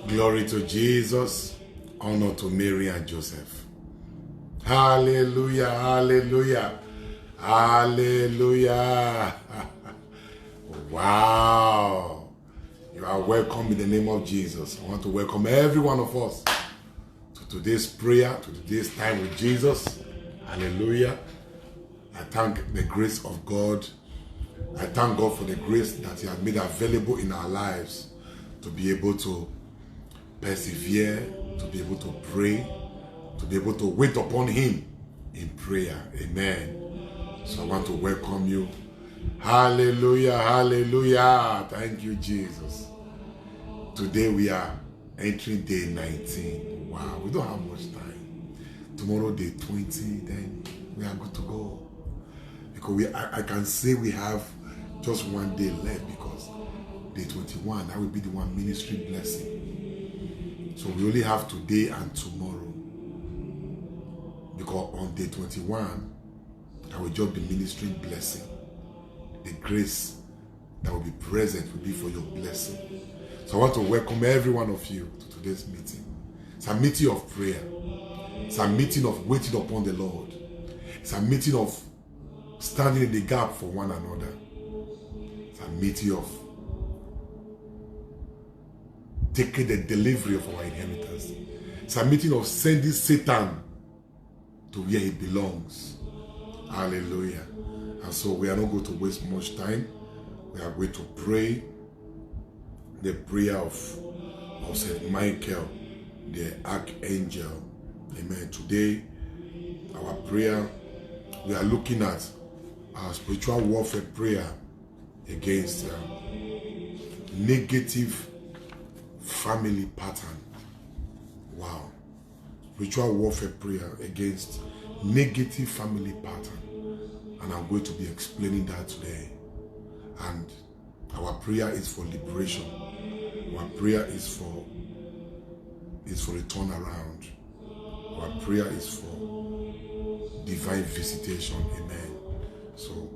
Glory to Jesus. Honor to Mary and Joseph. Hallelujah, hallelujah, hallelujah. Wow. You are welcome in the name of Jesus. I want to welcome every one of us to today's prayer, to today's time with Jesus. Hallelujah. I thank the grace of God. I thank God for the grace that He has made available in our lives to be able to persevere, to be able to pray, to be able to wait upon Him in prayer. Amen. So I want to welcome you. Hallelujah, hallelujah. Thank you, Jesus. Today we are entering day 19. Wow, we don't have much time. Tomorrow day 20, then we are good to go. Because I can say we have just one day left, because day 21, that will be the one ministry blessing. So we only have today and tomorrow. Because on day 21, I will just be ministering blessing. The grace that will be present will be for your blessing. So I want to welcome every one of you to today's meeting. It's a meeting of prayer. It's a meeting of waiting upon the Lord. It's a meeting of standing in the gap for one another. It's a meeting of taking the delivery of our inheritance. It's a meeting of sending Satan to where he belongs. Hallelujah. And so we are not going to waste much time. We are going to pray the prayer of St. Michael, the Archangel. Amen. Today, our prayer, we are looking at our spiritual warfare prayer against negative family pattern. Wow. Spiritual warfare prayer against negative family pattern. And I'm going to be explaining that today. And our prayer is for liberation. Our prayer is for a turnaround. Our prayer is for divine visitation. Amen. So,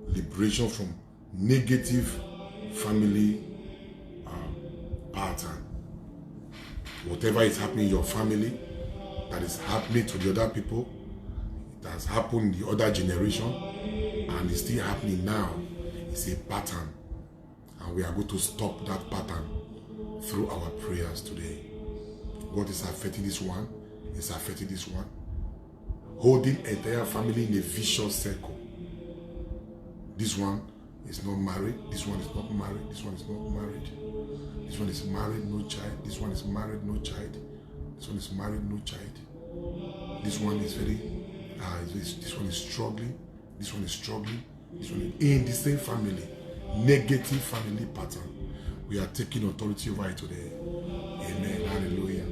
liberation from negative family pattern. Whatever is happening in your family, that is happening to the other people, it has happened in the other generation, and it's still happening now. It's a pattern. And we are going to stop that pattern through our prayers today. What is affecting this one is affecting this one. Holding entire family in a vicious circle. This one is not married. This one is not married. This one is not married. This one is married, no child. This one is married, no child. This one is married, no child. This one is this one is struggling. This one is struggling. This one is in the same family. Negative family pattern. We are taking authority over it today. Amen. Hallelujah.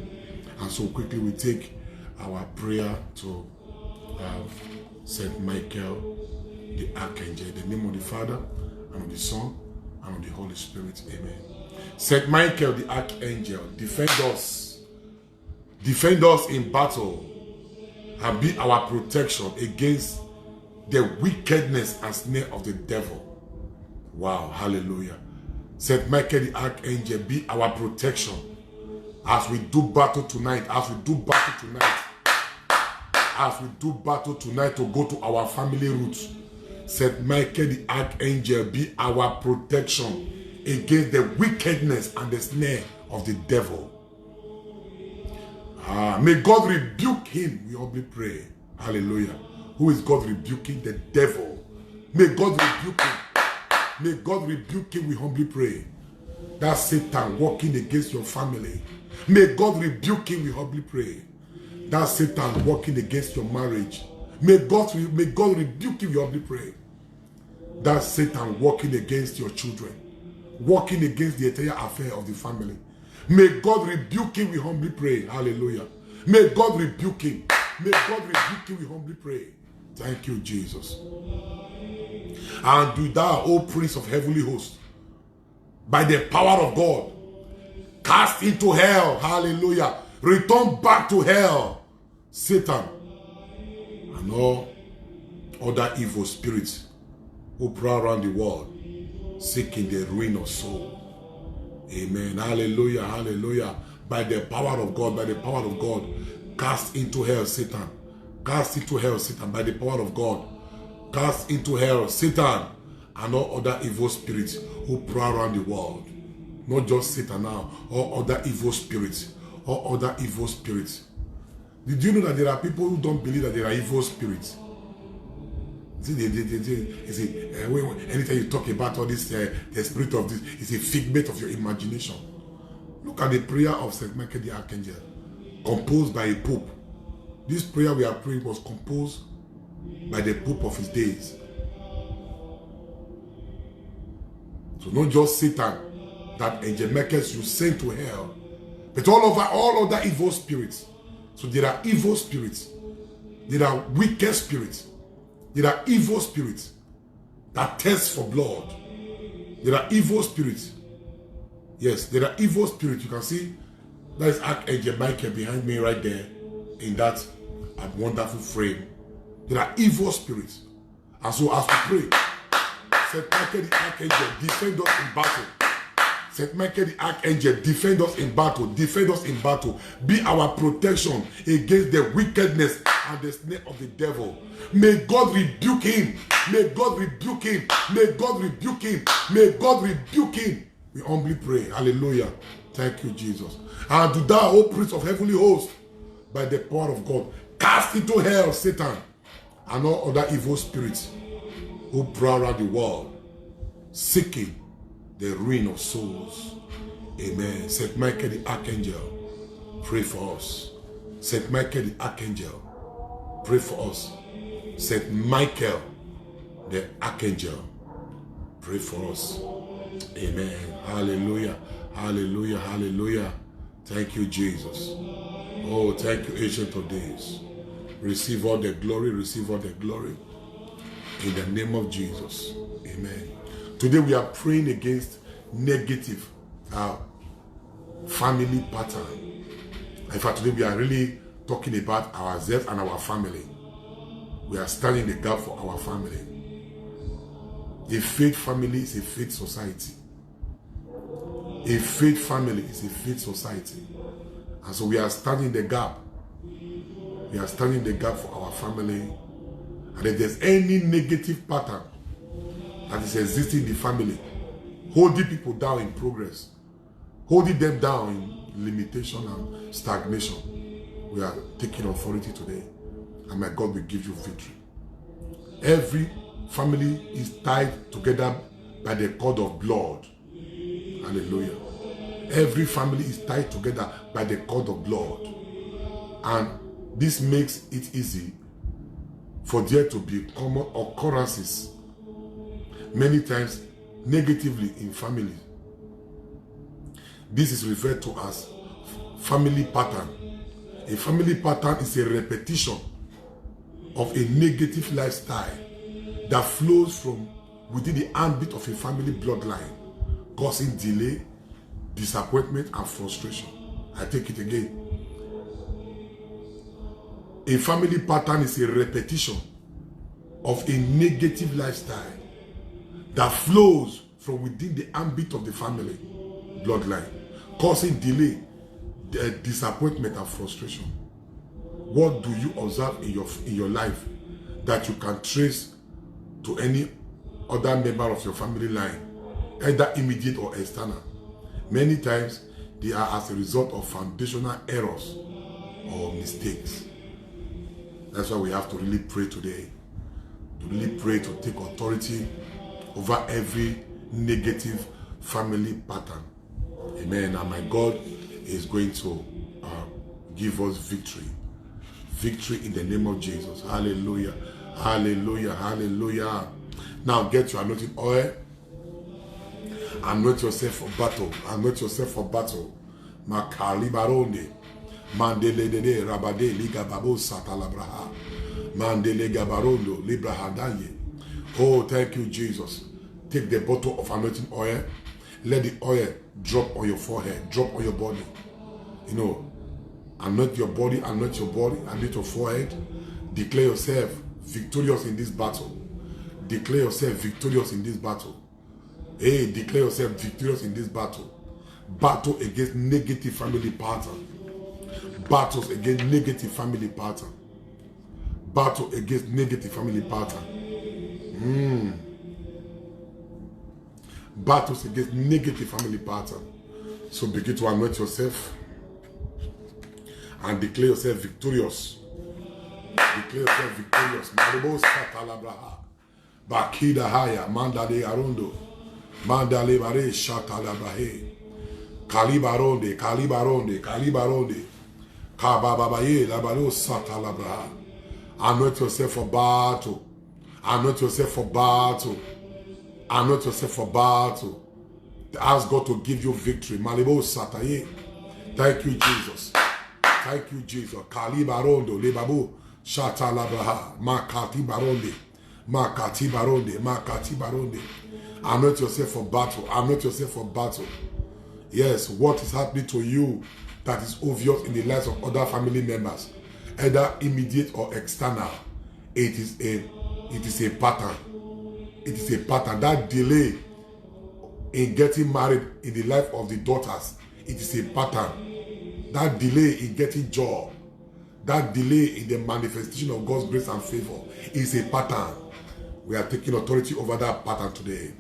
And so quickly we take our prayer to St. Michael, the Archangel, in the name of the Father, and of the Son, and of the Holy Spirit. Amen. St. Michael, the Archangel, defend us. Defend us in battle, and be our protection against the wickedness and snare of the devil. Wow, hallelujah. St. Michael, the Archangel, be our protection as we do battle tonight, to go to our family roots. St. Michael, the Archangel, be our protection against the wickedness and the snare of the devil. May God rebuke him, we humbly pray. Hallelujah. Who is God rebuking? The devil. May God rebuke him. May God rebuke him, we humbly pray. That's Satan working against your family. May God rebuke him, we humbly pray. That's Satan working against your marriage. May God rebuke him, we humbly pray. That's Satan working against your children, working against the entire affair of the family. May God rebuke him, we humbly pray. Hallelujah. May God rebuke him. May God rebuke him, we humbly pray. Thank you, Jesus. And do thou, O Prince of heavenly hosts, by the power of God, cast into hell, hallelujah, return back to hell, Satan, and all other evil spirits who prowl around the world, seeking the ruin of soul. Amen. Hallelujah. Hallelujah. By the power of God, by the power of God, cast into hell Satan. Cast into hell Satan by the power of God. Cast into hell Satan and all other evil spirits who prowl around the world. Not just Satan now, all other evil spirits. All other evil spirits. Did you know that there are people who don't believe that there are evil spirits? Anytime you talk about all this, the spirit of this, it's a figment of your imagination. Look at the prayer of St. Michael the Archangel, composed by a pope. This prayer we are praying was composed by the pope of his days. So not just Satan that Angel Michael should send to hell, but all other evil spirits. So there are evil spirits. There are wicked spirits. There are evil spirits that thirst for blood. There are evil spirits. Yes, there are evil spirits. You can see that is Archangel Michael behind me right there in that wonderful frame. There are evil spirits. And so as we pray, St. Michael the Archangel, defend us in battle. St. Michael the Archangel, defend us in battle. Defend us in battle. Be our protection against the wickedness and the snare of the devil. May God rebuke him. May God rebuke him. May God rebuke him. May God rebuke him. We humbly pray. Hallelujah. Thank you, Jesus. And to thou, O Prince of heavenly hosts, by the power of God, cast into hell Satan and all other evil spirits who prowl around the world, seeking the ruin of souls. Amen. St. Michael the Archangel, pray for us. St. Michael the Archangel, pray for us. St. Michael the Archangel, pray for us. Amen. Hallelujah. Hallelujah. Hallelujah. Thank you, Jesus. Oh, thank you, Ancient of Days. Receive all the glory. Receive all the glory. In the name of Jesus. Amen. Today we are praying against negative family pattern. In fact, today we are really talking about ourselves and our family. We are standing the gap for our family. A faith family is a faith society. A faith family is a faith society. And so we are standing the gap. We are standing the gap for our family. And if there's any negative pattern that is existing in the family, holding people down in progress, holding them down in limitation and stagnation, we are taking authority today. And my God will give you victory. Every family is tied together by the cord of blood. Hallelujah. Every family is tied together by the cord of blood. And this makes it easy for there to be common occurrences, many times negatively in families. This is referred to as family pattern. A family pattern is a repetition of a negative lifestyle that flows from within the ambit of a family bloodline, causing delay, disappointment, and frustration. I take it again. A family pattern is a repetition of a negative lifestyle that flows from within the ambit of the family bloodline, causing delay, disappointment, and frustration. What do you observe in your life that you can trace to any other member of your family line, either immediate or external? Many times they are as a result of foundational errors or mistakes. That's why we have to really pray today. To really pray to take authority over every negative family pattern. Amen. And my God is going to give us victory. Victory in the name of Jesus. Hallelujah. Hallelujah. Hallelujah. Now get your anointing oil. Anoint yourself for battle. Anoint yourself for battle. Makali baronde. Mandele de rabade liga babo satalabraha. Mandele gabarondo librahadaye. Oh, thank you, Jesus. Take the bottle of anointing oil. Let the oil drop on your forehead, drop on your body. You know, anoint your body, anoint your forehead. Declare yourself victorious in this battle. Declare yourself victorious in this battle. Hey, declare yourself victorious in this battle. Battle against negative family pattern. Battles against negative family pattern. Battle against negative family pattern. Battles against negative family pattern. So begin to anoint yourself and declare yourself victorious. Declare yourself victorious. Maribos Katalabraha. Bakida Haya. Mandale Arondo. Mandale Bare Shatalabrahe. Kalibaronde. Kalibaronde. Kalibaronde. Kabababaye. Labaro Satalabraha. Anoint yourself for battle. Anoint yourself for battle. Anoint yourself for battle. Ask God to give you victory. Malibo Sataye. Thank you, Jesus. Thank you, Jesus. Kalibarondo. Lebabu. Shatalabraha. Makati Baronde. Makati Baronde. Makati Baronde. Anoint yourself for battle. Anoint yourself for battle. Yes, what is happening to you that is obvious in the lives of other family members, either immediate or external, it is a pattern. It is a pattern. That delay in getting married in the life of the daughters, it is a pattern. That delay in getting job, that delay in the manifestation of God's grace and favor is a pattern. We are taking authority over that pattern today.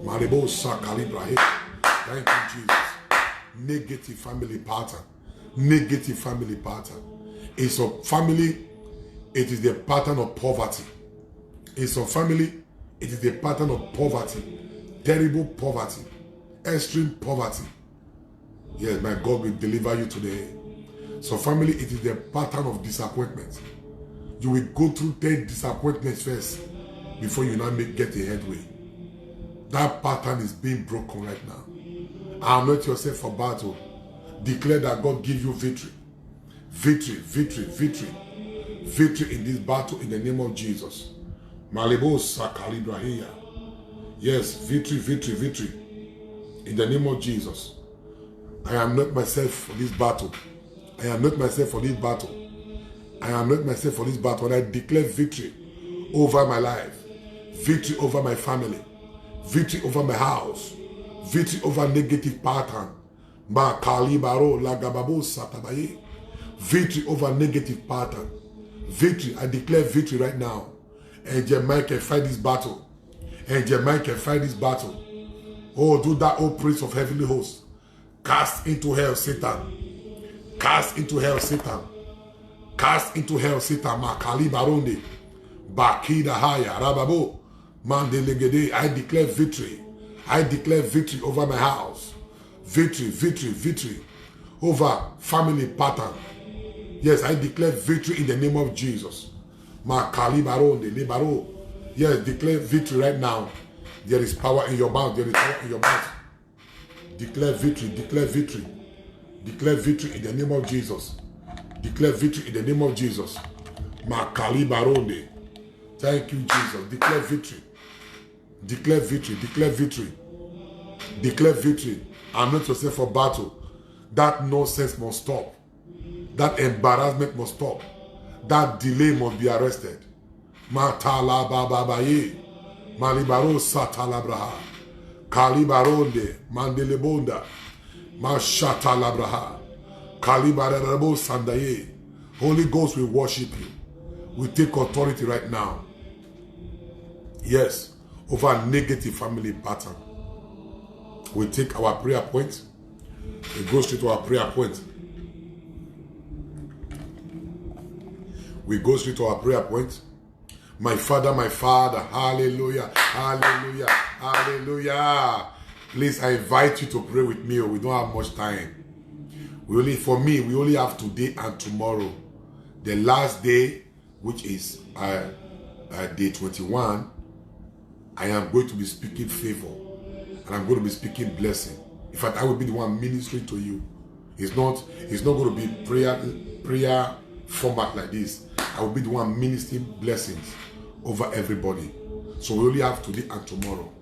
Maribo Sakalibrahe. Thank you, Jesus. Negative family pattern. Negative family pattern. In some family, it is the pattern of poverty. In some family, it is the pattern of poverty. Terrible poverty. Extreme poverty. Yes, my God will deliver you today. So family, it is the pattern of disappointment. You will go through 10 disappointments first before you now get a headway. That pattern is being broken right now. Anoint yourself for battle. Declare that God give you victory. Victory, victory, victory. Victory in this battle in the name of Jesus. Malibo Sakalibrahia. Yes, victory, victory, victory. In the name of Jesus. I am not myself for this battle. I am not myself for this battle. I am not myself for this battle. And I declare victory over my life. Victory over my family. Victory over my house. Victory over negative pattern. Ma kalibaro lagababo satabaye. Victory over negative pattern. Victory. I declare victory right now. And Jeremiah can fight this battle. And Jeremiah can fight this battle. Oh, do that, oh prince of heavenly hosts. Cast into hell, Satan. Cast into hell, Satan. Cast into hell, Satan. Ma kalibaronde. Bakida haya. Rababo. Mandelegede. I declare victory. I declare victory over my house. Victory, victory, victory over family pattern. Yes, I declare victory in the name of Jesus. Ma kalibaronde, libaro. Yes, declare victory right now. There is power in your mouth. There is power in your mouth. Declare victory, declare victory. Declare victory in the name of Jesus. Declare victory in the name of Jesus. Ma kalibaronde. Thank you, Jesus. Declare victory. Declare victory, declare victory. Declare victory. Anoint yourself for battle. That nonsense must stop. That embarrassment must stop. That delay must be arrested. Matala bababaye. Malibaro satalabraha. Kalibaronde. Mandelebonda. Mashatalabraha. Kalibarabo sandaye. Holy Ghost will worship you. We take authority right now. Yes. Over negative family pattern. We take our prayer point. We go straight to our prayer point. We go straight to our prayer point. My Father, hallelujah, hallelujah, hallelujah. Please, I invite you to pray with me. We don't have much time. We only have today and tomorrow. The last day, which is day 21, I am going to be speaking favor. And I'm going to be speaking blessing. In fact, I will be the one ministering to you. It's not going to be prayer format like this. I will be the one ministering blessings over everybody. So we only have today and tomorrow.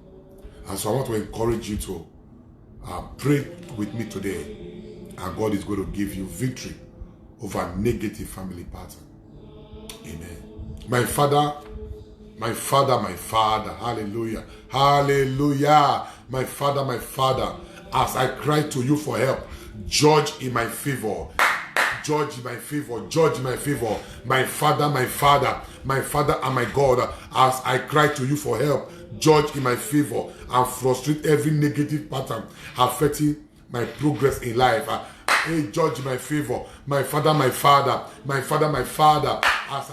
And so I want to encourage you to pray with me today. And God is going to give you victory over negative family pattern. Amen. My Father, hallelujah, hallelujah. My Father, as I cry to you for help. Judge in my favor. Judge in my favor. Judge in my favor. My Father, my Father, my Father and my God, as I cry to you for help. Judge in my favor and frustrate every negative pattern affecting my progress in life. Hey, judge in my favor. My Father, my Father, my Father, my Father, as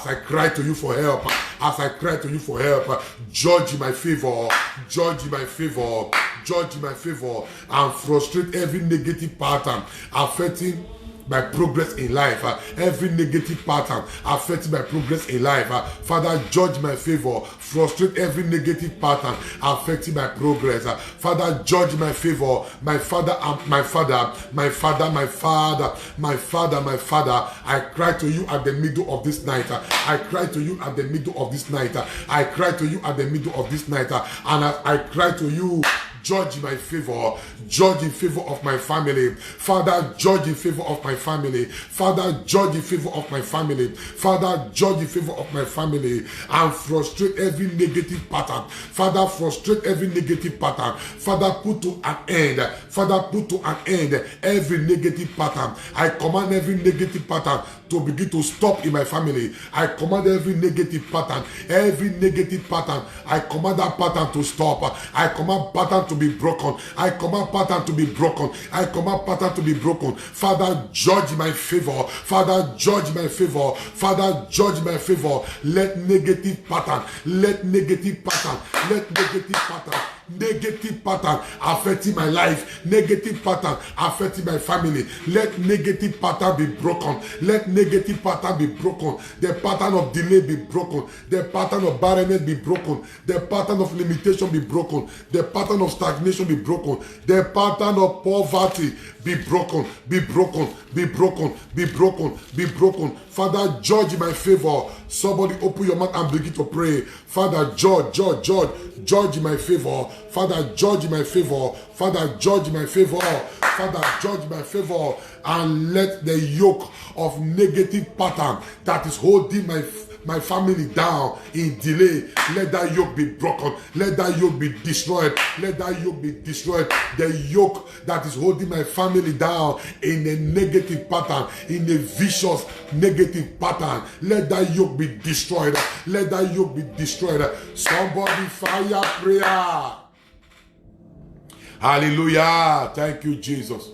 I cry to you for help. As I cry to you for help. Judge in my favor. Judge in my favor. Judge in my favor and frustrate every negative pattern affecting my progress in life. Every negative pattern affecting my progress in life. Father, judge my favor. Frustrate every negative pattern affecting my progress. Father, judge my favor. My Father, my Father, my Father, my Father, my Father, my Father. I cry to you at the middle of this night. I cry to you at the middle of this night. I cry to you at the middle of this night. And as I cry to you, judge in my favor. Judge in favor of my family. Father, judge in favor of my family. Father, judge in favor of my family. Father, judge in favor of my family and frustrate every negative pattern. Father, frustrate every negative pattern. Father, put to an end. Father, put to an end every negative pattern. I command every negative pattern to begin to stop in my family. I command every negative pattern. Every negative pattern. I command that pattern to stop. I command pattern to be broken. I command pattern to be broken. I command pattern to be broken. Father, judge my favor. Father, judge my favor. Father, judge my favor. Let negative pattern. Let negative pattern. Let negative pattern. Negative pattern affecting my life, negative pattern affecting my family. Let negative pattern be broken. Let negative pattern be broken. The pattern of delay be broken. The pattern of barrenness be broken. The pattern of limitation be broken. The pattern of stagnation be broken. The pattern of poverty be broken. Be broken. Be broken. Be broken. Be broken. Father, judge in my favor. Somebody open your mouth and begin to pray. Father, judge in my favor. Father, judge in my favor. Father, judge in my favor. Father, judge my favor. And let the yoke of negative pattern that is holding my family down in delay, let that yoke be broken. Let that yoke be destroyed. Let that yoke be destroyed. The yoke that is holding my family down in a negative pattern, in a vicious negative pattern, let that yoke be destroyed. Let that yoke be destroyed. Somebody fire prayer. Hallelujah. Thank you, Jesus.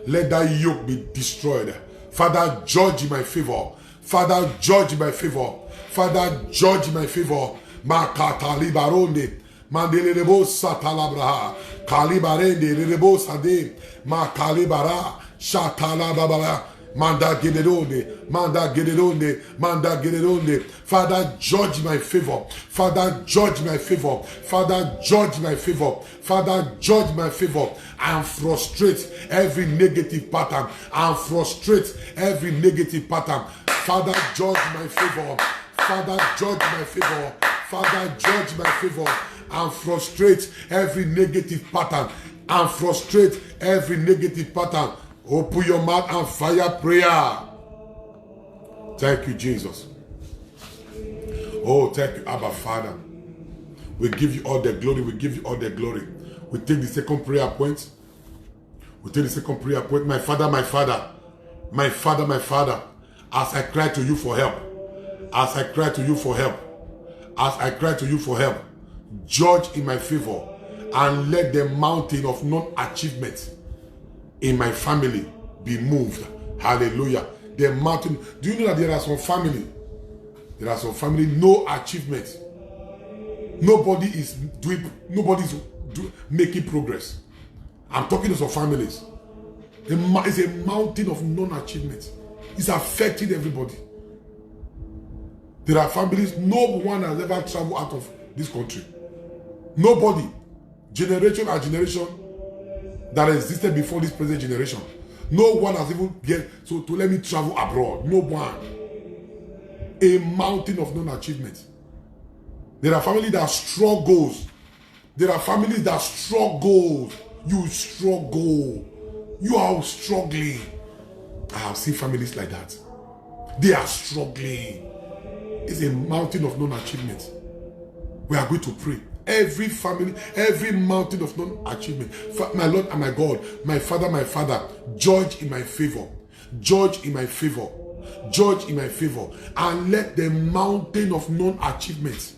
Let that yoke be destroyed. Father, judge in my favor. Father, judge in my favor. Father, judge in my favor. Makata libaronde. Mandelebo satalabraha. Kalibarende lebo sade. Makalibara. Shatala babara. Manda Gederonde, Manda Gederonde, Manda Gederonde. Father, judge my favor. Father, judge my favor. Father, judge my favor. Father, judge my favor and frustrate every negative pattern. And frustrate every negative pattern. Father, judge my favor. Father, judge my favor. Father, judge my favor and frustrate every negative pattern. And frustrate every negative pattern. Open your mouth and fire prayer. Thank you, Jesus. Oh, thank you, Abba Father. We give you all the glory. We give you all the glory. We take the second prayer point. We take the second prayer point. My Father, my Father. My Father, my Father. As I cry to you for help. As I cry to you for help. As I cry to you for help. Judge in my favor. And let the mountain of non-achievement in my family be moved. Hallelujah. The mountain. Do you know that there are some family? There are some family, no achievement. Nobody is making progress. I'm talking to some families. It's a mountain of non-achievement. It's affecting everybody. There are families, no one has ever traveled out of this country. Nobody. Generation after generation that existed before this present generation. No one has even to let me travel abroad. No one. A mountain of non-achievement. There are families that struggles. There are families that struggle. You struggle. You are struggling. I have seen families like that. They are struggling. It's a mountain of non-achievement. We are going to pray. Every family, every mountain of non-achievement. My Lord and my God, my Father, judge in my favor. Judge in my favor. Judge in my favor. And let the mountain of non-achievement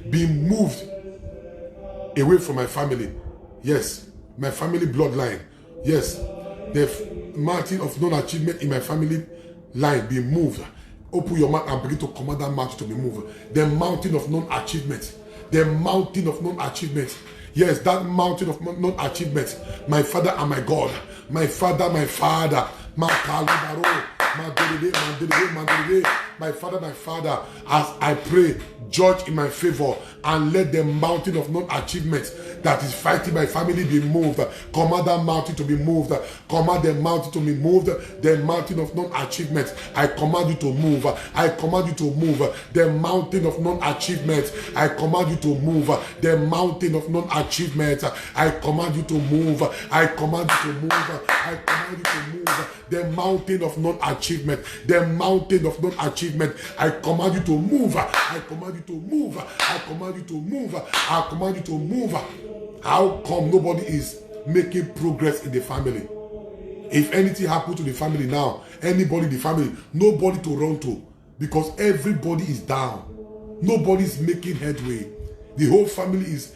be moved away from my family. Yes, my family bloodline. Yes, the mountain of non-achievement in my family line be moved. Open your mouth and begin to command that mountain to be moved. The mountain of non-achievement. The mountain of non-achievement. Yes, that mountain of non-achievement. My Father and my God. My Father, my Father. My Father, as I pray, judge in my favor and let the mountain of non-achievement that is fighting my family be moved. Command that mountain to be moved. Command the mountain to be moved. The mountain of non-achievement, I command you to move. I command you to move. The mountain of non-achievement, I command you to move. The mountain of non-achievement, I command you to move. I command you to move. I command you to move. The mountain of non-achievement, the mountain of non-achievement, I command you to move. I command you to move. I command you to move. I command you to move. How come nobody is making progress in the family? If anything happens to the family now, anybody in the family, nobody to run to, because everybody is down. Nobody is making headway. The whole family is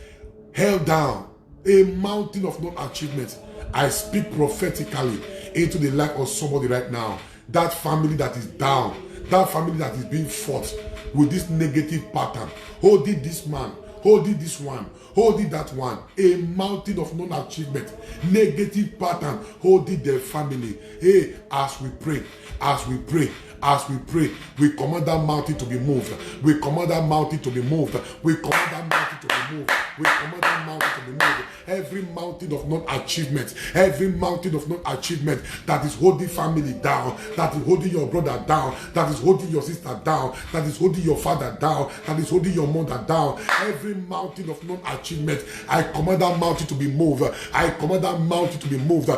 held down. A mountain of non-achievement. I speak prophetically into the life of somebody right now. That family that is down, that family that is being fought with this negative pattern. Hold it this man, hold it this one, hold it that one. A mountain of non-achievement, negative pattern, hold it their family. Hey, as we pray, as we pray, as we pray, we command that mountain to be moved. We command that mountain to be moved. We command that mountain to be moved. We command that mountain to be moved. Every mountain of non-achievement, every mountain of non-achievement that is holding family down, that is holding your brother down, that is holding your sister down, that is holding your father down, that is holding your mother down. Every mountain of non-achievement, I command that mountain to be moved. I command that mountain to be moved.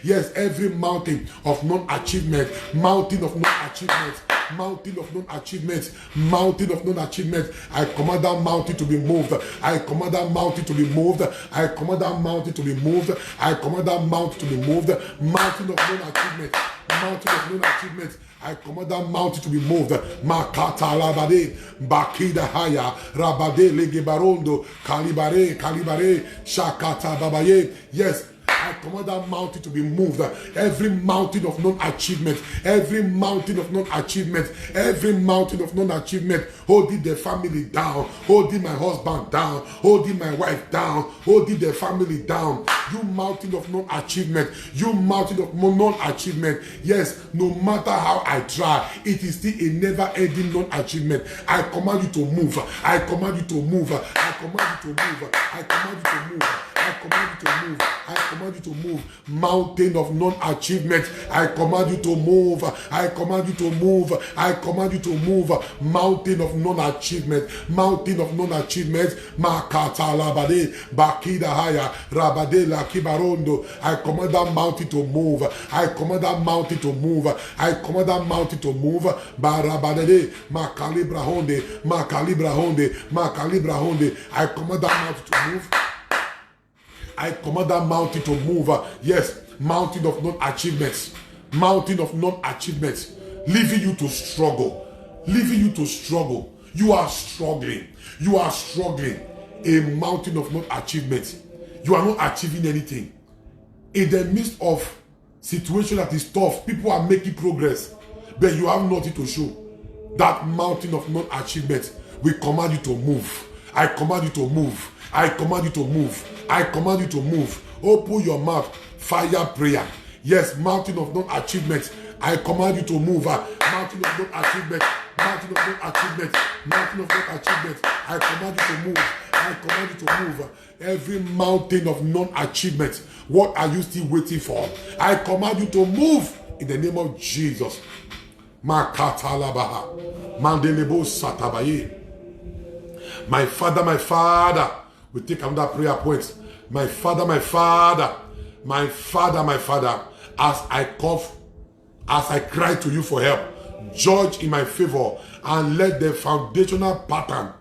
Yes, every mountain of non-achievement, mountain of non-achievement, mountain of non-achievement, mountain of non-achievement, I command that mountain to be moved. I command that mountain to be moved. I command that mountain to be moved. I command that mountain to be moved. Mountain of non-achievement, mountain of non-achievement, I command that mountain to be moved. Makata labade, bakida haya, rabade legebarondo, kalibare, shakata babaye. Yes, I command that mountain to be moved. Every mountain of non-achievement, every mountain of non-achievement, every mountain of non-achievement, holding the family down, holding my husband down, holding my wife down, holding the family down. You mountain of non-achievement, you mountain of non-achievement. Yes, no matter how I try, it is still a never-ending non-achievement. I command you to move. I command you to move. I command you to move. I command you to move. I command you to move. I command you to move. Mountain of non-achievement, I command you to move. I command you to move. I command you to move. Mountain of non-achievement, mountain of non-achievement. Makata labade, bakida haya, rabade la kibarondo. I command that mountain to move. I command that mountain to move. I command that mountain to move. Barabade, makalibra honde, makalibra honde, makalibra honde. I command that mountain to move. I command that mountain to move. Yes, mountain of non-achievements. Mountain of non-achievements. Leaving you to struggle. Leaving you to struggle. You are struggling. You are struggling. A mountain of non-achievements. You are not achieving anything. In the midst of situation that is tough, people are making progress, but you have nothing to show. That mountain of non-achievement, we command you to move. I command you to move. I command you to move. I command you to move. Open your mouth. Fire prayer. Yes, mountain of non-achievement. I command you to move. Mountain of non-achievement. Mountain of non-achievement. Mountain of non-achievement. I command you to move. I command you to move. Every mountain of non-achievement. What are you still waiting for? I command you to move in the name of Jesus. Makatalabaha. Mandelebo satabaye. My Father, we take another prayer point. My Father, as I cough, as I cry to you for help, judge in my favor, and let the foundational pattern,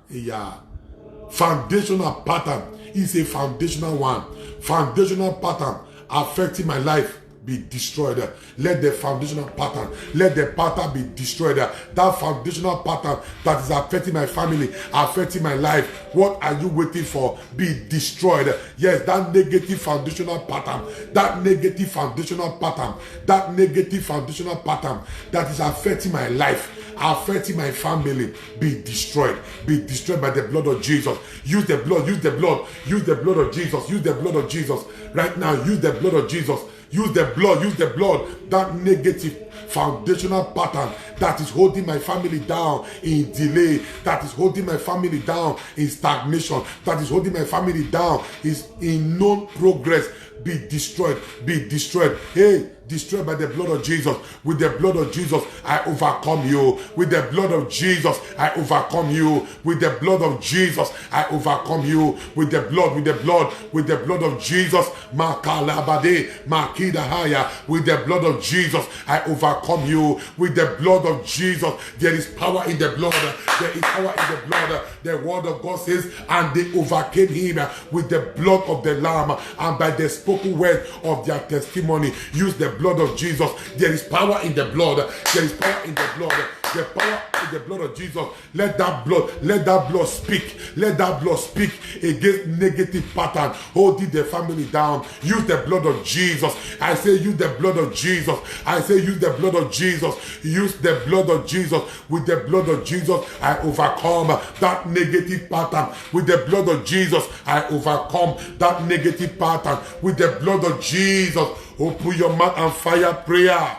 foundational pattern is a foundational one, foundational pattern affecting my life be destroyed. Let the foundational pattern, let the pattern be destroyed. That foundational pattern that is affecting my family, affecting my life, what are you waiting for? Be destroyed. Yes, that negative foundational pattern, that negative foundational pattern, that negative foundational pattern that is affecting my life, affecting my family, be destroyed. Be destroyed by the blood of Jesus. Use the blood, use the blood, use the blood of Jesus, use the blood of Jesus. Right now, use the blood of Jesus. Use the blood, use the blood. That negative foundational pattern that is holding my family down in delay, that is holding my family down in stagnation, that is holding my family down is in non-progress, be destroyed, be destroyed. Hey, destroyed by the blood of Jesus. With the blood of Jesus, I overcome you. With the blood of Jesus, I overcome you. With the blood of Jesus, I overcome you. With the blood, with the blood, with the blood of Jesus, Makalabade, Makidahaya. With the blood of Jesus, I overcome you. With the blood of Jesus, there is power in the blood. There is power in the blood. The word of God says, and they overcame him with the blood of the Lamb and by the spoken word of their testimony. Use the blood of Jesus. There is power in the blood. There is power in the blood. The power in the blood of Jesus. Let that blood speak. Let that blood speak against negative pattern holding the family down. Use the blood of Jesus. I say use the blood of Jesus. I say use the blood of Jesus. Use the blood of Jesus. With the blood of Jesus, I overcome that negative pattern. With the blood of Jesus, I overcome that negative pattern. With the blood of Jesus, open your mouth and fire prayer.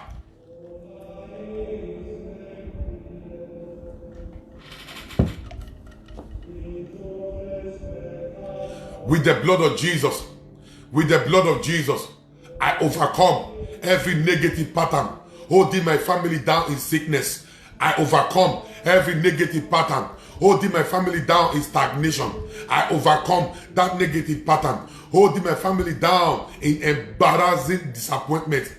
With the blood of Jesus, with the blood of Jesus, I overcome every negative pattern holding my family down in sickness. I overcome every negative pattern holding my family down in stagnation. I overcome that negative pattern holding my family down in embarrassing disappointment.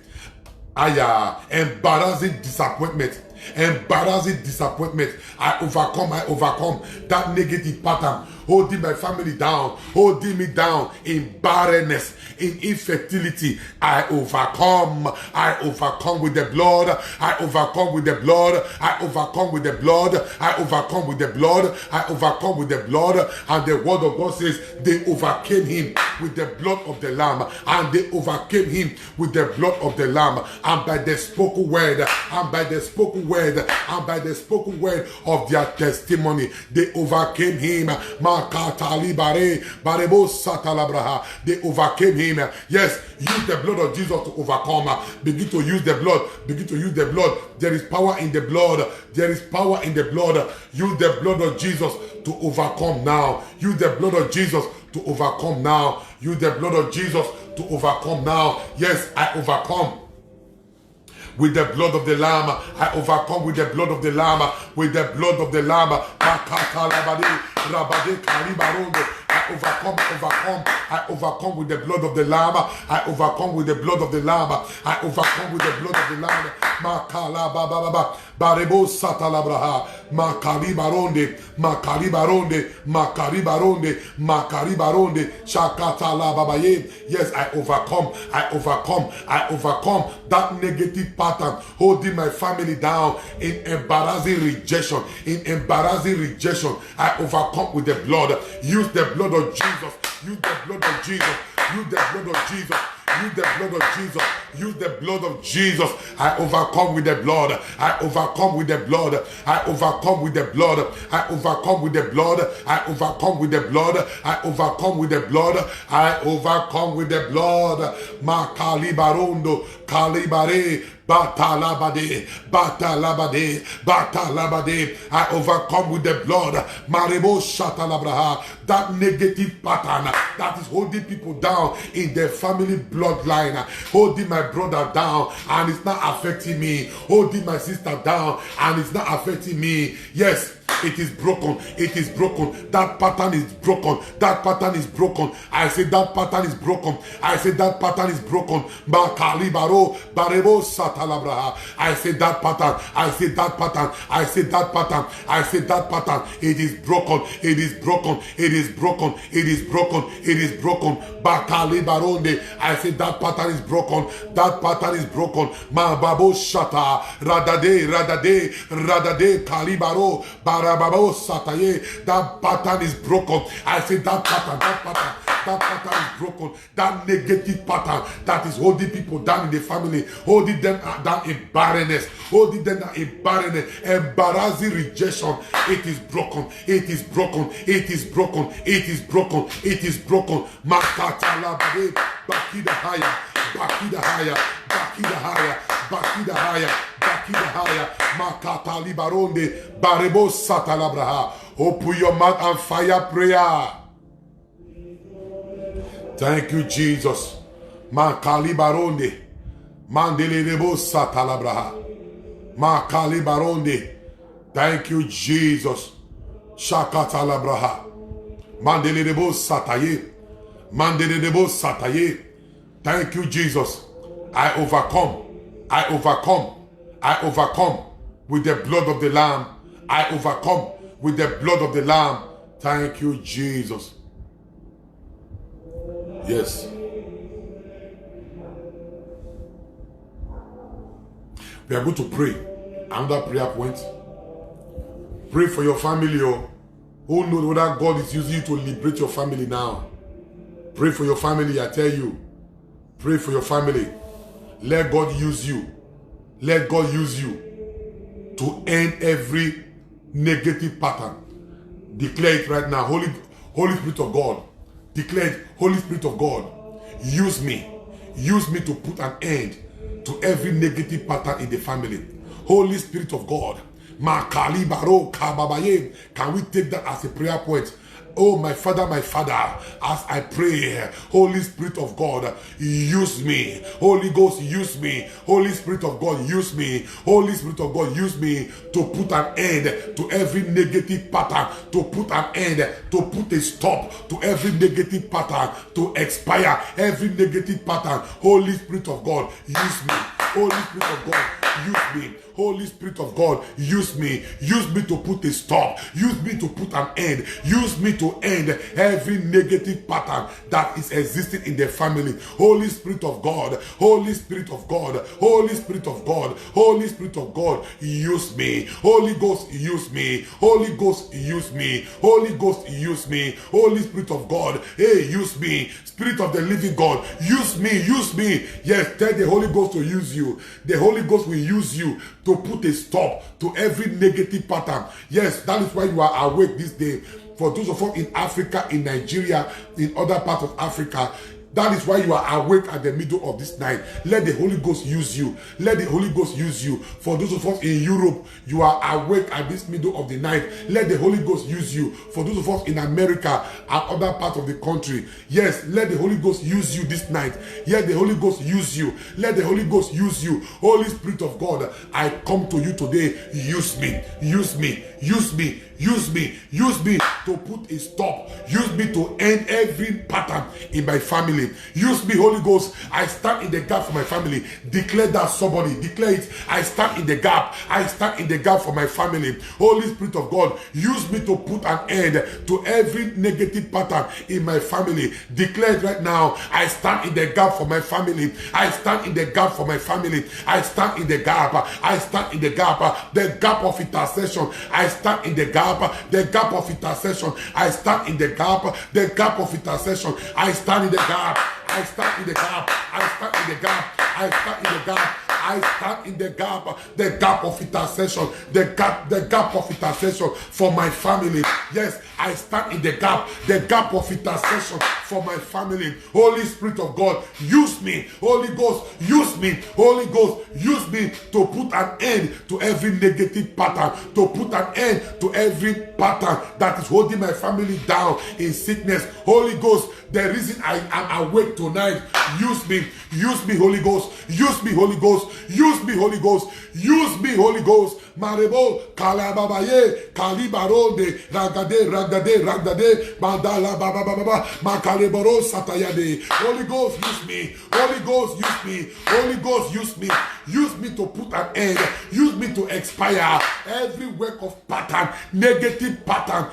Embarrassing disappointment. Embarrassing disappointment. I overcome that negative pattern holding my family down, holding me down in barrenness, in infertility. I overcome with the blood. I overcome with the blood. I overcome with the blood. I overcome with the blood. I overcome with the blood. And the word of God says they overcame him with the blood of the Lamb, and they overcame him with the blood of the Lamb, and by the spoken word, and by the spoken word, and by the spoken word of their testimony, they overcame him. They overcame him. Yes, use the blood of Jesus to overcome. Begin to use the blood. Begin to use the blood. There is power in the blood. There is power in the blood. Use the blood of Jesus to overcome now. Use the blood of Jesus to overcome now. Use the blood of Jesus to overcome now. Yes, I overcome with the blood of the Lamb. I overcome with the blood of the Lamb. With the blood of the Lamb. I overcome with the blood of the Lamb. I overcome with the blood of the Lamb. I overcome with the blood of the Lamb. Makala baba barebo satalabraha makari baronde shakata la babaye. Yes, I overcome that negative pattern holding my family down in embarrassing rejection. I overcome with the blood. Use the blood of Jesus. Use the blood of Jesus. Use the blood of Jesus. Use the blood of Jesus. Use the blood of Jesus. I overcome with the blood. I overcome with the blood. I overcome with the blood. I overcome with the blood. I overcome with the blood. I overcome with the blood. I overcome with the blood. Makalibarondo, kalibare. Batalabade. I overcome with the blood. Marebo Shatalabraha. That negative pattern that is holding people down in their family bloodline, holding my brother down and it's not affecting me, holding my sister down and it's not affecting me. Yes, It is broken. It is broken. That pattern is broken. That pattern is broken. I say that pattern is broken. I say that pattern is broken. Makalibaro barebo satalabraha. I say that pattern. I say that pattern. I say that pattern. I say that pattern. It is broken. It is broken. It is broken. It is broken. It is broken. Bakalibaronde. I say that pattern is broken. That pattern is broken. Mababo shata. Radade kalibaro. Barababo sataye. That pattern is broken. I say that pattern. That pattern is broken. That negative pattern that is holding people down in the family, holding them down in barrenness, holding them down in barrenness, embarrassing rejection. It is broken. It is broken. It is broken. It is broken. It is broken. Makatala babe, bakida higher, bakida higher, bakida higher, bakida higher, bakida higher. Makatali baronde, barebo satalabraha. Open your mouth and fire prayer. Thank you, Jesus. Makali baronde, mandele rebo satalabraha. Makali baronde. Thank you, Jesus. Shakatalabraha. Mandele rebo sataye. Mandele rebo sataye. Thank you, Jesus. I overcome. I overcome. I overcome with the blood of the Lamb. I overcome with the blood of the Lamb. Thank you, Jesus. Yes. We are going to pray. Another prayer point. Pray for your family. Who knows whether God is using you to liberate your family now? Pray for your family, I tell you. Pray for your family. Let God use you. Let God use you to end every negative pattern. Declare it right now. Holy Spirit of God. Declare it. Holy Spirit of God. Use me. Use me to put an end to every negative pattern in the family. Holy Spirit of God. Can we take that as a prayer point? Oh, my Father, as I pray, Holy Spirit of God, use me. Holy Ghost, use me. Holy Spirit of God, use me. Holy Spirit of God, use me to put an end to every negative pattern, to put an end, to put a stop to every negative pattern, to expire every negative pattern. Holy Spirit of God, use me. Holy Spirit of God, use me. Holy Spirit of God, use me. Use me to put a stop. Use me to put an end. Use me to end every negative pattern that is existing in the family. Holy Spirit of God, Holy Spirit of God, Holy Spirit of God, Holy Spirit of God, use me. Holy Ghost, use me. Holy Ghost, use me. Holy Ghost, use me. Holy Spirit of God, hey, use me. Spirit of the living God, use me, use me. Yes, tell the Holy Ghost to use you. The Holy Ghost will use you to put a stop to every negative pattern. Yes, that is why you are awake this day. For those of us in Africa, in Nigeria, in other parts of Africa, that is why you are awake at the middle of this night. Let the Holy Ghost use you. Let the Holy Ghost use you. For those of us in Europe, you are awake at this middle of the night. Let the Holy Ghost use you. For those of us in America and other parts of the country, yes, let the Holy Ghost use you this night. Let the Holy Ghost use you. Let the Holy Ghost use you. Holy Spirit of God, I come to you today. Use me. Use me. Use me. Use me. Use me to put a stop. Use me to end every pattern in my family. Use me, Holy Ghost. I stand in the gap for my family. Declare that, somebody. Declare it. I stand in the gap. I stand in the gap for my family. Holy Spirit of God, use me to put an end to every negative pattern in my family. Declare it right now. I stand in the gap for my family. I stand in the gap for my family. I stand in the gap. I stand in the gap. The gap of intercession. I stand in the gap. The gap of intercession. I stand in the gap. The gap of intercession. I stand in the gap. I stand in the gap. I stand in the gap. I stand in the gap. I stand in the gap. The gap of intercession. The gap of intercession for my family. Yes, I stand in the gap. The gap of intercession for my family. Holy Spirit of God, use me. Holy Ghost, use me. Holy Ghost, use me to put an end to every negative pattern. To put an end to every pattern that is holding my family down in sickness. Holy Ghost, the reason I am awake tonight, use me. Use me, Holy Ghost. Use me, Holy Ghost. Use me, Holy Ghost. Use me, Holy Ghost. Marebo, Kalababaye, Kalibarode, Ragade, Mandala Baba, Makaleboro Satayade. Holy Ghost, use me. Holy Ghost, use me. Holy Ghost, use me. Use me to put an end. Use me to expire every work of pattern, negative pattern,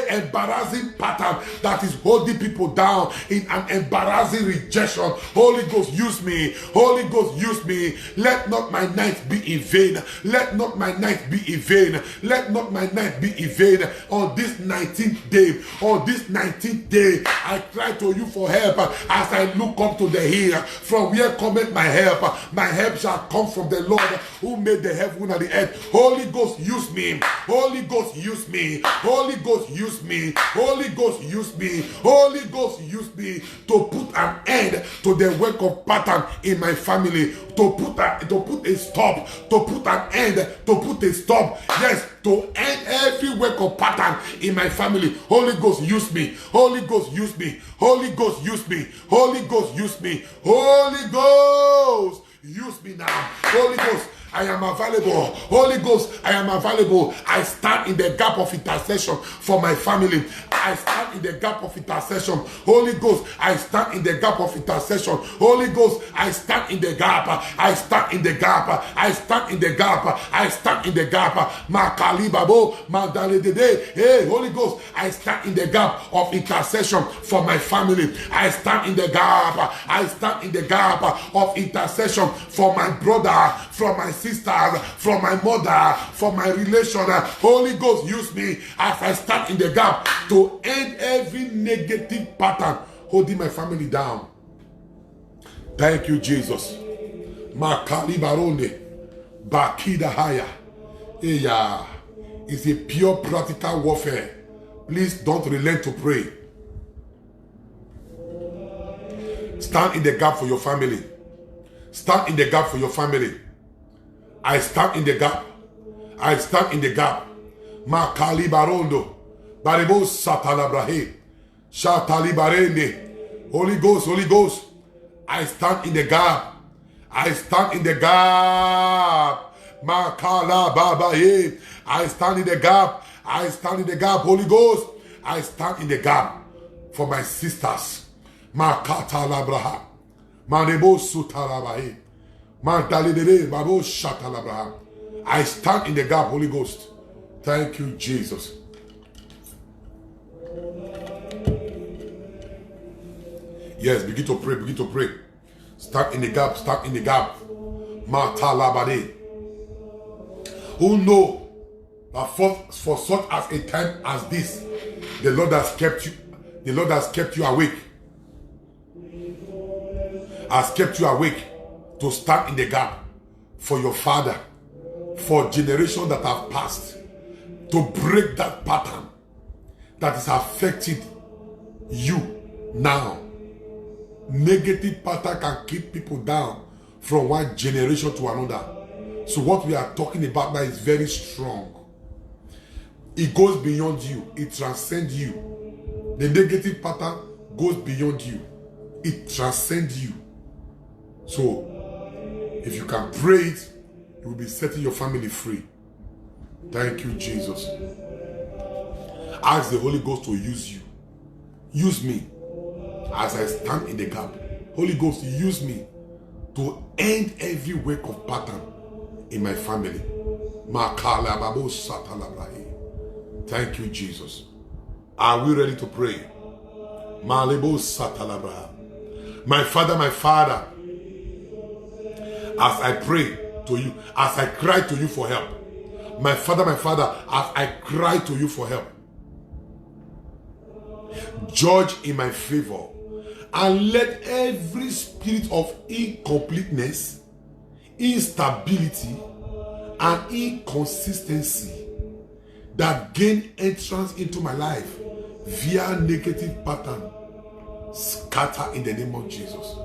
embarrassing pattern that is holding people down in an embarrassing rejection. Holy Ghost, use me. Holy Ghost, use me. Let not my night be in vain. Let not my night be in vain. Let not my night be in vain. On this 19th day, on this 19th day, I cry to you for help as I look up to the hill. From where cometh my help? My help shall come from the Lord who made the heaven and the earth. Holy Ghost, use me. Holy Ghost, use me. Holy Ghost, use me. Holy Ghost, use me. Holy Ghost, use me to put an end to the work of pattern in my family. To put a stop. To put an end. To put a stop. Yes, to end every work of pattern in my family. Holy Ghost, use me. Holy Ghost, use me. Holy Ghost, use me. Holy Ghost, use me. Holy Ghost, use me now. Holy Ghost, I am available. Holy Ghost, I am available. I stand in the gap of intercession for my family. I stand in the gap of intercession. Holy Ghost, I stand in the gap of intercession. Holy Ghost, I stand in the gap. I stand in the gap. I stand in the gap. I stand in the gap. Makali babo, mandale dede. Hey, Holy Ghost, I stand in the gap of intercession for my family. I stand in the gap. I stand in the gap of intercession for my brother, from my sisters, from my mother, from my relation. Holy Ghost, use me as I stand in the gap to end every negative pattern holding my family down. Thank you, Jesus. Makali baronde, bakida haya. Yeah, it's a pure practical warfare. Please don't relent to pray. Stand in the gap for your family. Stand in the gap for your family. I stand in the gap. I stand in the gap. Makali barondo. Baribo satalabrahe. Shatali barende. Holy Ghost, Holy Ghost. I stand in the gap. I stand in the gap. Makala babaye. I stand in the gap. I stand in the gap. Holy Ghost. I stand in the gap for my sisters. Makata labraha. Manebo sutalabahe. I stand in the gap, Holy Ghost. Thank you, Jesus. Yes, begin to pray, begin to pray. Stand in the gap, stand in the gap. Who know that for such as a time as this, the Lord has kept you. The Lord has kept you awake. Has kept you awake to stand in the gap for your father, for generations that have passed, to break that pattern that is affecting you now. Negative pattern can keep people down from one generation to another. So what we are talking about now is very strong. It goes beyond you. It transcends you. The negative pattern goes beyond you. It transcends you. So if you can pray it, you will be setting your family free. Thank you, Jesus. Ask the Holy Ghost to use you. Use me as I stand in the gap. Holy Ghost, use me to end every work of pattern in my family. Thank you, Jesus. Are we ready to pray? My Father, as I pray to you, as I cry to you for help. My Father, as I cry to you for help. Judge in my favor and let every spirit of incompleteness, instability, and inconsistency that gain entrance into my life via negative pattern scatter in the name of Jesus.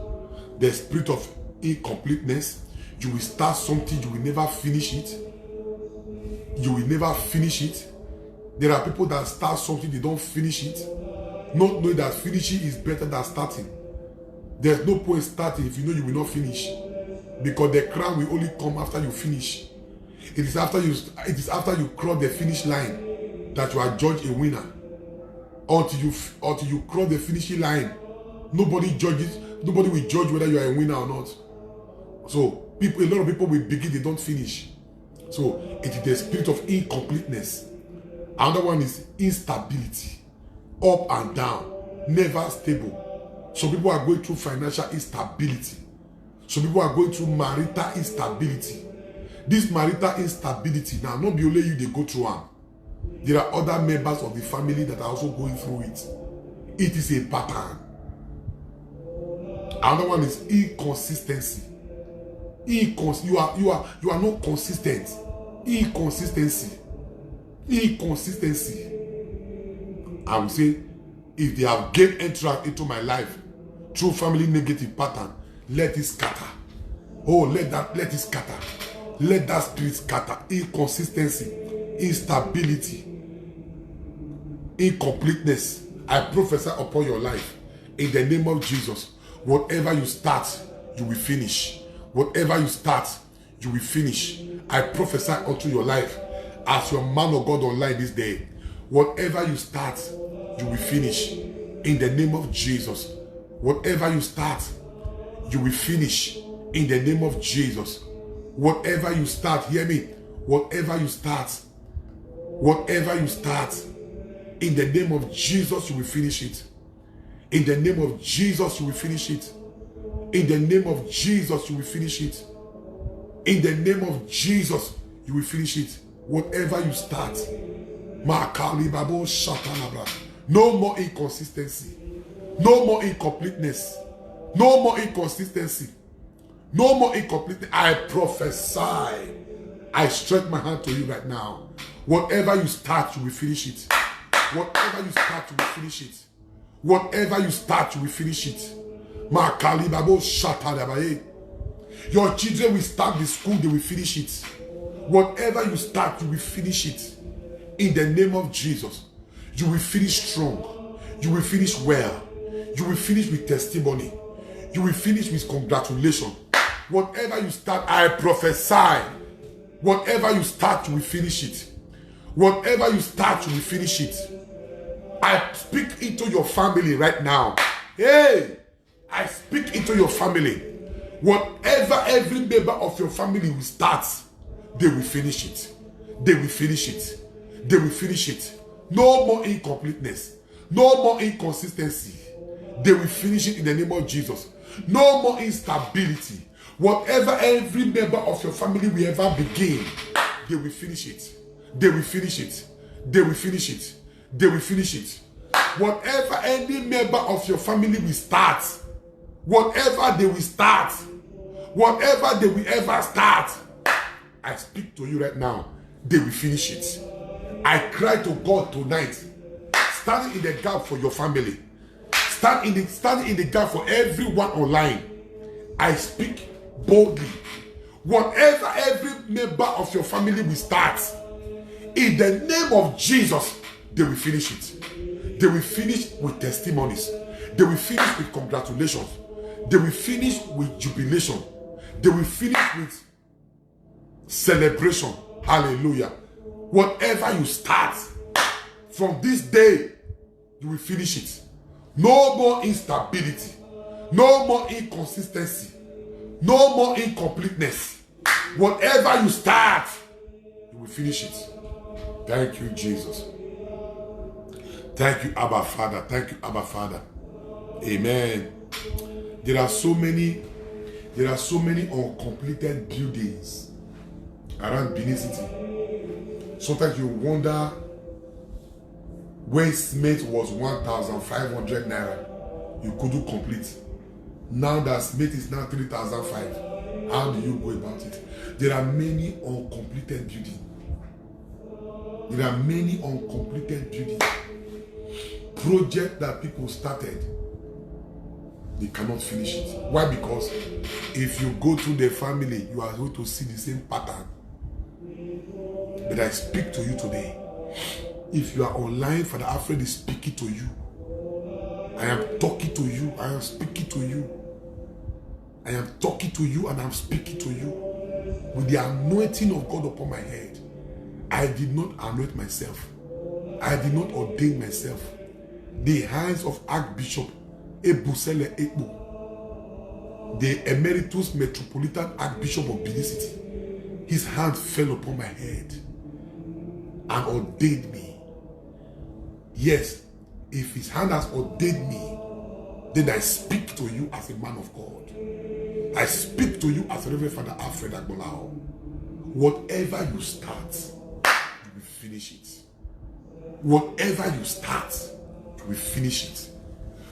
The spirit of incompleteness, you will start something, you will never finish it. You will never finish it. There are people that start something, they don't finish it, not knowing that finishing is better than starting. There's no point starting if you know you will not finish, because the crown will only come after you finish. It is after you cross the finish line that you are judged a winner. Until you cross the finishing line, nobody will judge whether you are a winner or not. So a lot of people will begin, they don't finish. So it is the spirit of incompleteness. Another one is instability. Up and down, never stable. Some people are going through financial instability. Some people are going through marital instability. This marital instability, now not be only you they go through one. There are other members of the family that are also going through it. It is a pattern. Another one is inconsistency. You are not consistent. Inconsistency. I would say, if they have gained entrance into my life through family negative pattern, let it scatter. Oh, let it scatter. Let that spirit scatter. Inconsistency, instability, incompleteness. I prophesy upon your life in the name of Jesus. Whatever you start, you will finish. Whatever you start, you will finish. I prophesy unto your life as your man of God online this day. Whatever you start, you will finish in the name of Jesus. Whatever you start, you will finish in the name of Jesus. Whatever you start, hear me. Whatever you start, in the name of Jesus, you will finish it. In the name of Jesus, you will finish it. In the name of Jesus, you will finish it. In the name of Jesus, you will finish it. Whatever you start, no more inconsistency, no more incompleteness, no more inconsistency, no more incompleteness. I prophesy, I stretch my hand to you right now. Whatever you start, you will finish it. Whatever you start, you will finish it. Whatever you start, you will finish it. Your children will start the school, they will finish it. Whatever you start, you will finish it. In the name of Jesus, you will finish strong. You will finish well. You will finish with testimony. You will finish with congratulations. Whatever you start, I prophesy. Whatever you start, you will finish it. Whatever you start, you will finish it. I speak into your family right now. Hey, I speak into your family. Whatever every member of your family will start, they will finish it. They will finish it. They will finish it. No more incompleteness. No more inconsistency. They will finish it in the name of Jesus. No more instability. Whatever every member of your family will ever begin, they will finish it. They will finish it. They will finish it. They will finish it. Whatever any member of your family will start, whatever they will start, whatever they will ever start, I speak to you right now, they will finish it. I cry to God tonight, standing in the gap for your family, standing in the gap for everyone online. I speak boldly. Whatever every member of your family will start, in the name of Jesus, they will finish it. They will finish with testimonies. They will finish with congratulations. They will finish with jubilation. They will finish with celebration. Hallelujah. Whatever you start, from this day, you will finish it. No more instability. No more inconsistency. No more incompleteness. Whatever you start, you will finish it. Thank you, Jesus. Thank you, Abba Father. Thank you, Abba Father. Amen. There are so many uncompleted buildings around Benin City. Sometimes you wonder when cement was 1,500 naira, you couldn't complete. Now that cement is now 3,500. How do you go about it? There are many uncompleted buildings. There are many uncompleted buildings. Project that people started, they cannot finish it. Why? Because if you go to the family, you are going to see the same pattern. But I speak to you today. If you are online, Father Alfred is speaking to you. I am talking to you. I am speaking to you. I am talking to you and I am speaking to you. with the anointing of God upon my head. I did not anoint myself. I did not ordain myself. The hands of Archbishop Ebusele Ekpo, the Emeritus Metropolitan Archbishop of Benin City, his hand fell upon my head and ordained me. Yes, if his hand has ordained me, then I speak to you as a man of God. I speak to you as Reverend Father Alfred Agbolao. Whatever you start, you will finish it. Whatever you start, you will finish it.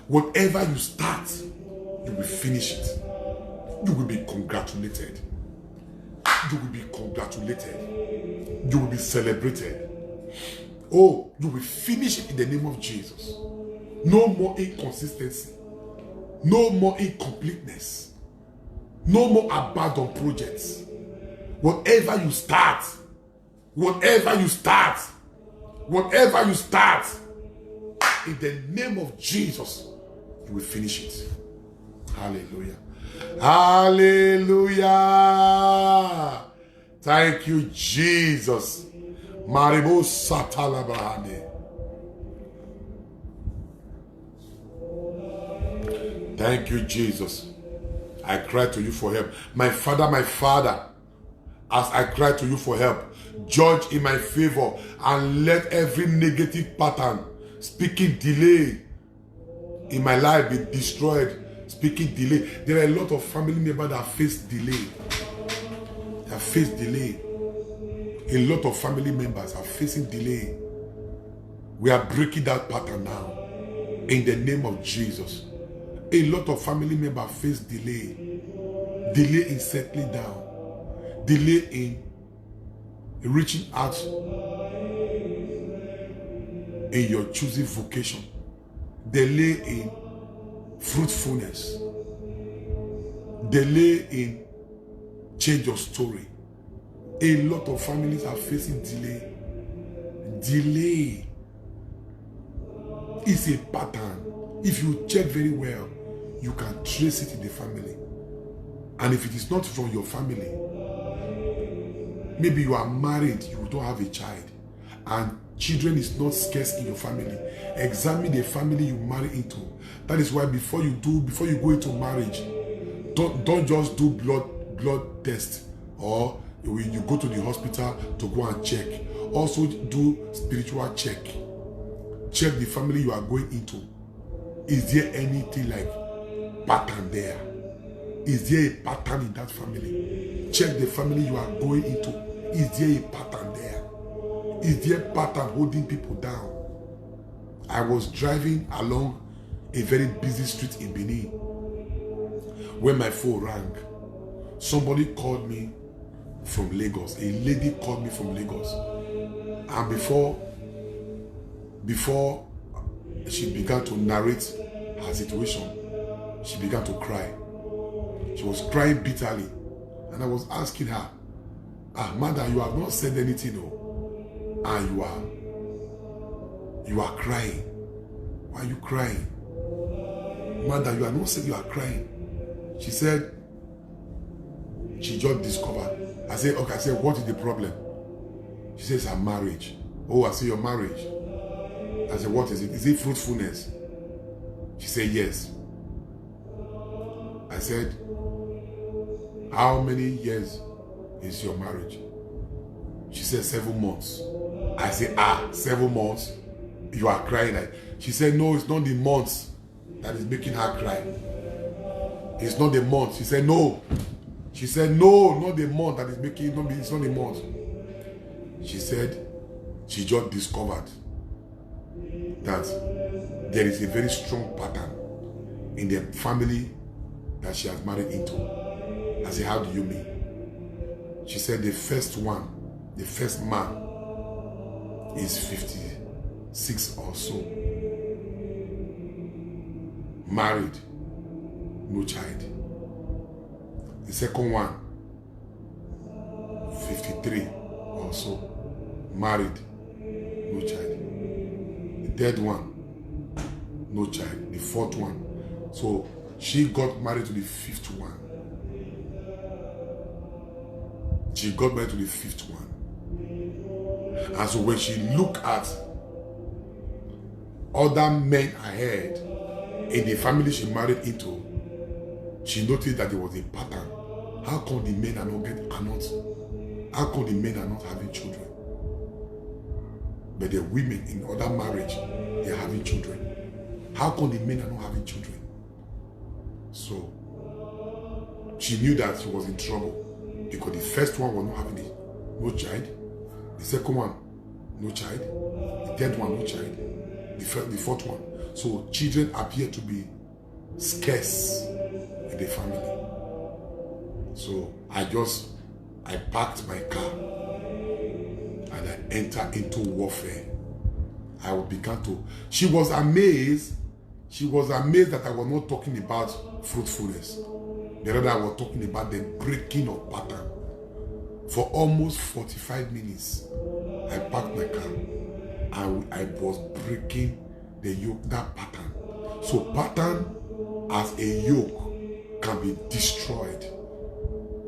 Whatever you start, you will finish it. You will be congratulated. You will be congratulated. You will be celebrated. Oh, you will finish it in the name of Jesus. No more inconsistency. No more incompleteness. No more abandoned projects. Whatever you start, whatever you start, whatever you start, in the name of Jesus, you will finish it. Hallelujah. Hallelujah. Thank you, Jesus. Maribo Satalabahane. Thank you, Jesus. I cry to you for help. My Father, as I cry to you for help, judge in my favor and let every negative pattern speaking delay in my life be destroyed. Speaking delay. There are a lot of family members that face delay. That face delay. A lot of family members are facing delay. We are breaking that pattern now. In the name of Jesus. A lot of family members face delay. Delay in settling down. Delay in reaching out in your choosing vocation. Delay in fruitfulness. Delay in change of story. A lot of families are facing delay. Delay is a pattern. If you check very well, you can trace it in the family. And if it is not from your family, maybe you are married, you don't have a child, and children is not scarce in your family. Examine the family you marry into. That is why before you go into marriage, don't just do blood test, or you go to the hospital to go and check. Also do spiritual check. Check the family you are going into. Is there anything like pattern there? Is there a pattern in that family? Check the family you are going into. Is there a pattern there? Is there a pattern holding people down? I was driving along a very busy street in Benin when my phone rang. Somebody called me from Lagos. A lady called me from Lagos. And before she began to narrate her situation, she began to cry. She was crying bitterly. And I was asking her, Madam, you have not said anything, no? And you are crying. Why are you crying? Madam, you are not saying you are crying. She said, she just discovered. I said, okay. I said, what is the problem? She says, her marriage. Oh, I say your marriage. I said, what is it? Is it fruitfulness? She said, yes. I said, how many years is your marriage? She said, 7 months. I said, 7 months? You are crying. She said, no, it's not the months that is making her cry. It's not the month. She said, no. She said, no, not the month that is making it. It's not the month. She said, she just discovered that there is a very strong pattern in the family that she has married into. I said, how do you mean? She said, the first man is 56 or so. Married, no child. The second one, 53 or so. Married, no child. The third one, no child. The fourth one. So she got married to the fifth one. She got married to the 5th one. And so when she looked at other men ahead in the family she married into, she noticed that there was a pattern. How come the men how come the men are not having children? But the women in other marriage, they are having children. How come the men are not having children? So she knew that she was in trouble because the first one was not having no child, the second one no child, the third one no child, the fourth one. So children appear to be scarce in the family. So I parked my car and I entered into warfare. She was amazed that I was not talking about fruitfulness. The other I was talking about the breaking of pattern. For almost 45 minutes, I parked my car and I was breaking the yoke, that pattern. So pattern as a yoke can be destroyed.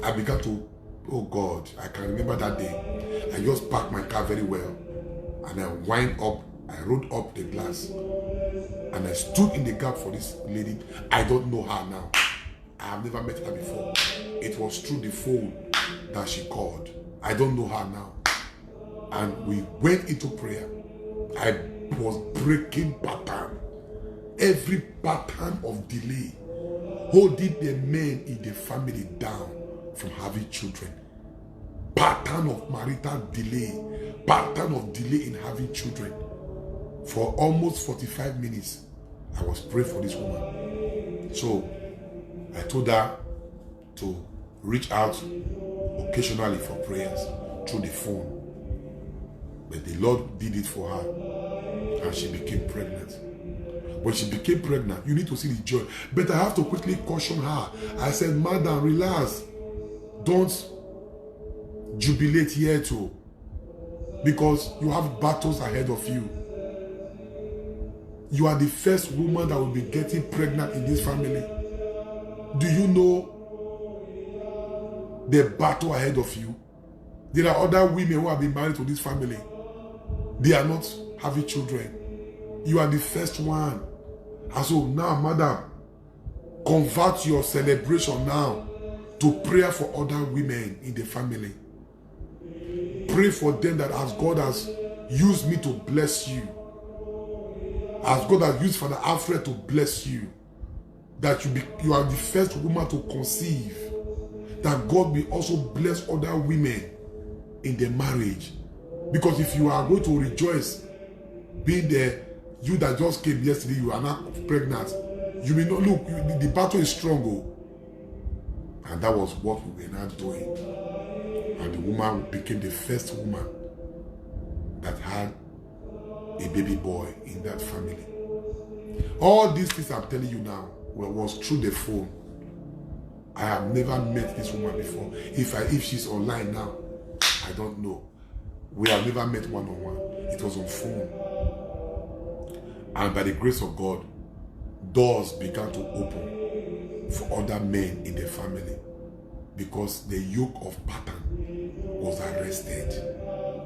I began to, oh God, I can remember that day. I just parked my car very well and I rolled up the glass and I stood in the gap for this lady. I don't know her now. I have never met her before. It was through the phone that she called. I don't know her now. And we went into prayer. I was breaking pattern. Every pattern of delay, holding the men in the family down from having children. Pattern of marital delay. Pattern of delay in having children. For almost 45 minutes, I was praying for this woman. So I told her to reach out occasionally for prayers through the phone. But the Lord did it for her and she became pregnant. When she became pregnant, you need to see the joy. But I have to quickly caution her. I said, Madam, relax. Don't jubilate here too. Because you have battles ahead of you. You are the first woman that will be getting pregnant in this family. Do you know the battle ahead of you? There are other women who have been married to this family. They are not having children. You are the first one. And so now, madam, convert your celebration now to prayer for other women in the family. Pray for them that as God has used me to bless you, as God has used Father Alfred to bless you, that you are the first woman to conceive, that God will also bless other women in the marriage. Because if you are going to rejoice, being you that just came yesterday, you are not pregnant, you may not look, the battle is strong. And that was what we were not doing. And the woman became the first woman that had a baby boy in that family. All these things I'm telling you now was through the phone. I have never met this woman before. If she's online now, I don't know. We have never met one-on-one. It was on phone. And by the grace of God, doors began to open for other men in the family, because the yoke of pattern was arrested.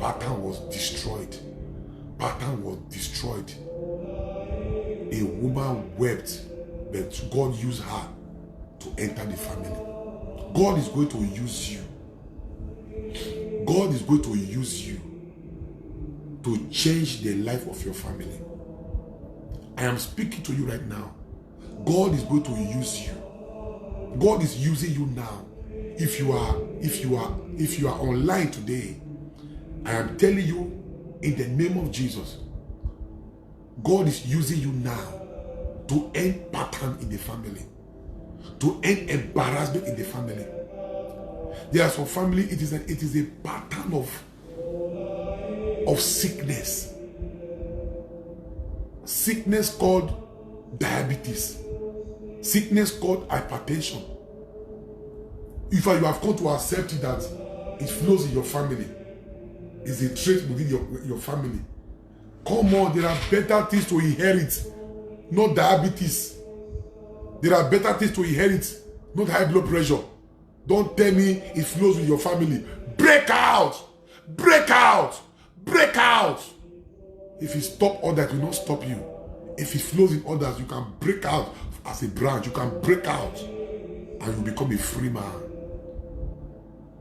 Pattern was destroyed. Pattern was destroyed. A woman wept, but God used her to enter the family. God is going to use you. God is going to use you to change the life of your family. I am speaking to you right now. God is going to use you. God is using you now. If you are online today, I am telling you in the name of Jesus, God is using you now to end pattern in the family, to end embarrassment in the family. There are some family, it is a pattern of sickness. Sickness called diabetes. Sickness called hypertension. If you have come to accept it that it flows in your family, it's a trait within your family. Come on, there are better things to inherit, not diabetes. There are better things to inherit, not high blood pressure. Don't tell me it flows with your family. break out, break out, break out. If you stop others, it will not stop you. If it flows in others, you can break out as a branch. You can break out and you become a free man.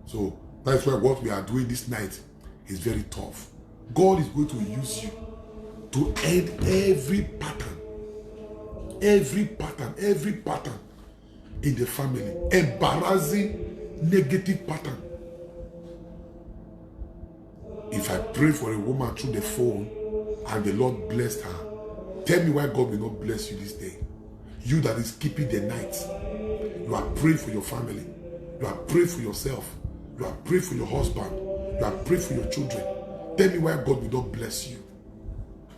So that's why what we are doing this night is very tough. God is going to use you to end every pattern in the family, embarrassing, negative pattern. If I pray for a woman through the phone and the Lord blessed her, tell me why God will not bless you this day. You that is keeping the night, you are praying for your family, you are praying for yourself, you are praying for your husband, you are praying for your children. Tell me why God will not bless you.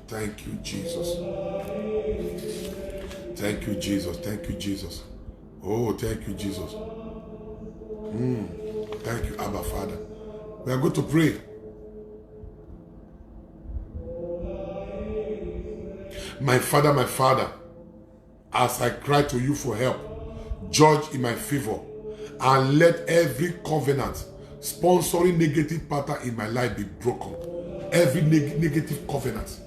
Thank you, Jesus. Thank you, Jesus. Thank you, Jesus. Oh, thank you, Jesus. Thank you, Abba Father. We are going to pray. My Father, as I cry to you for help, judge in my favor, and let every covenant sponsoring negative pattern in my life be broken. Every negative covenant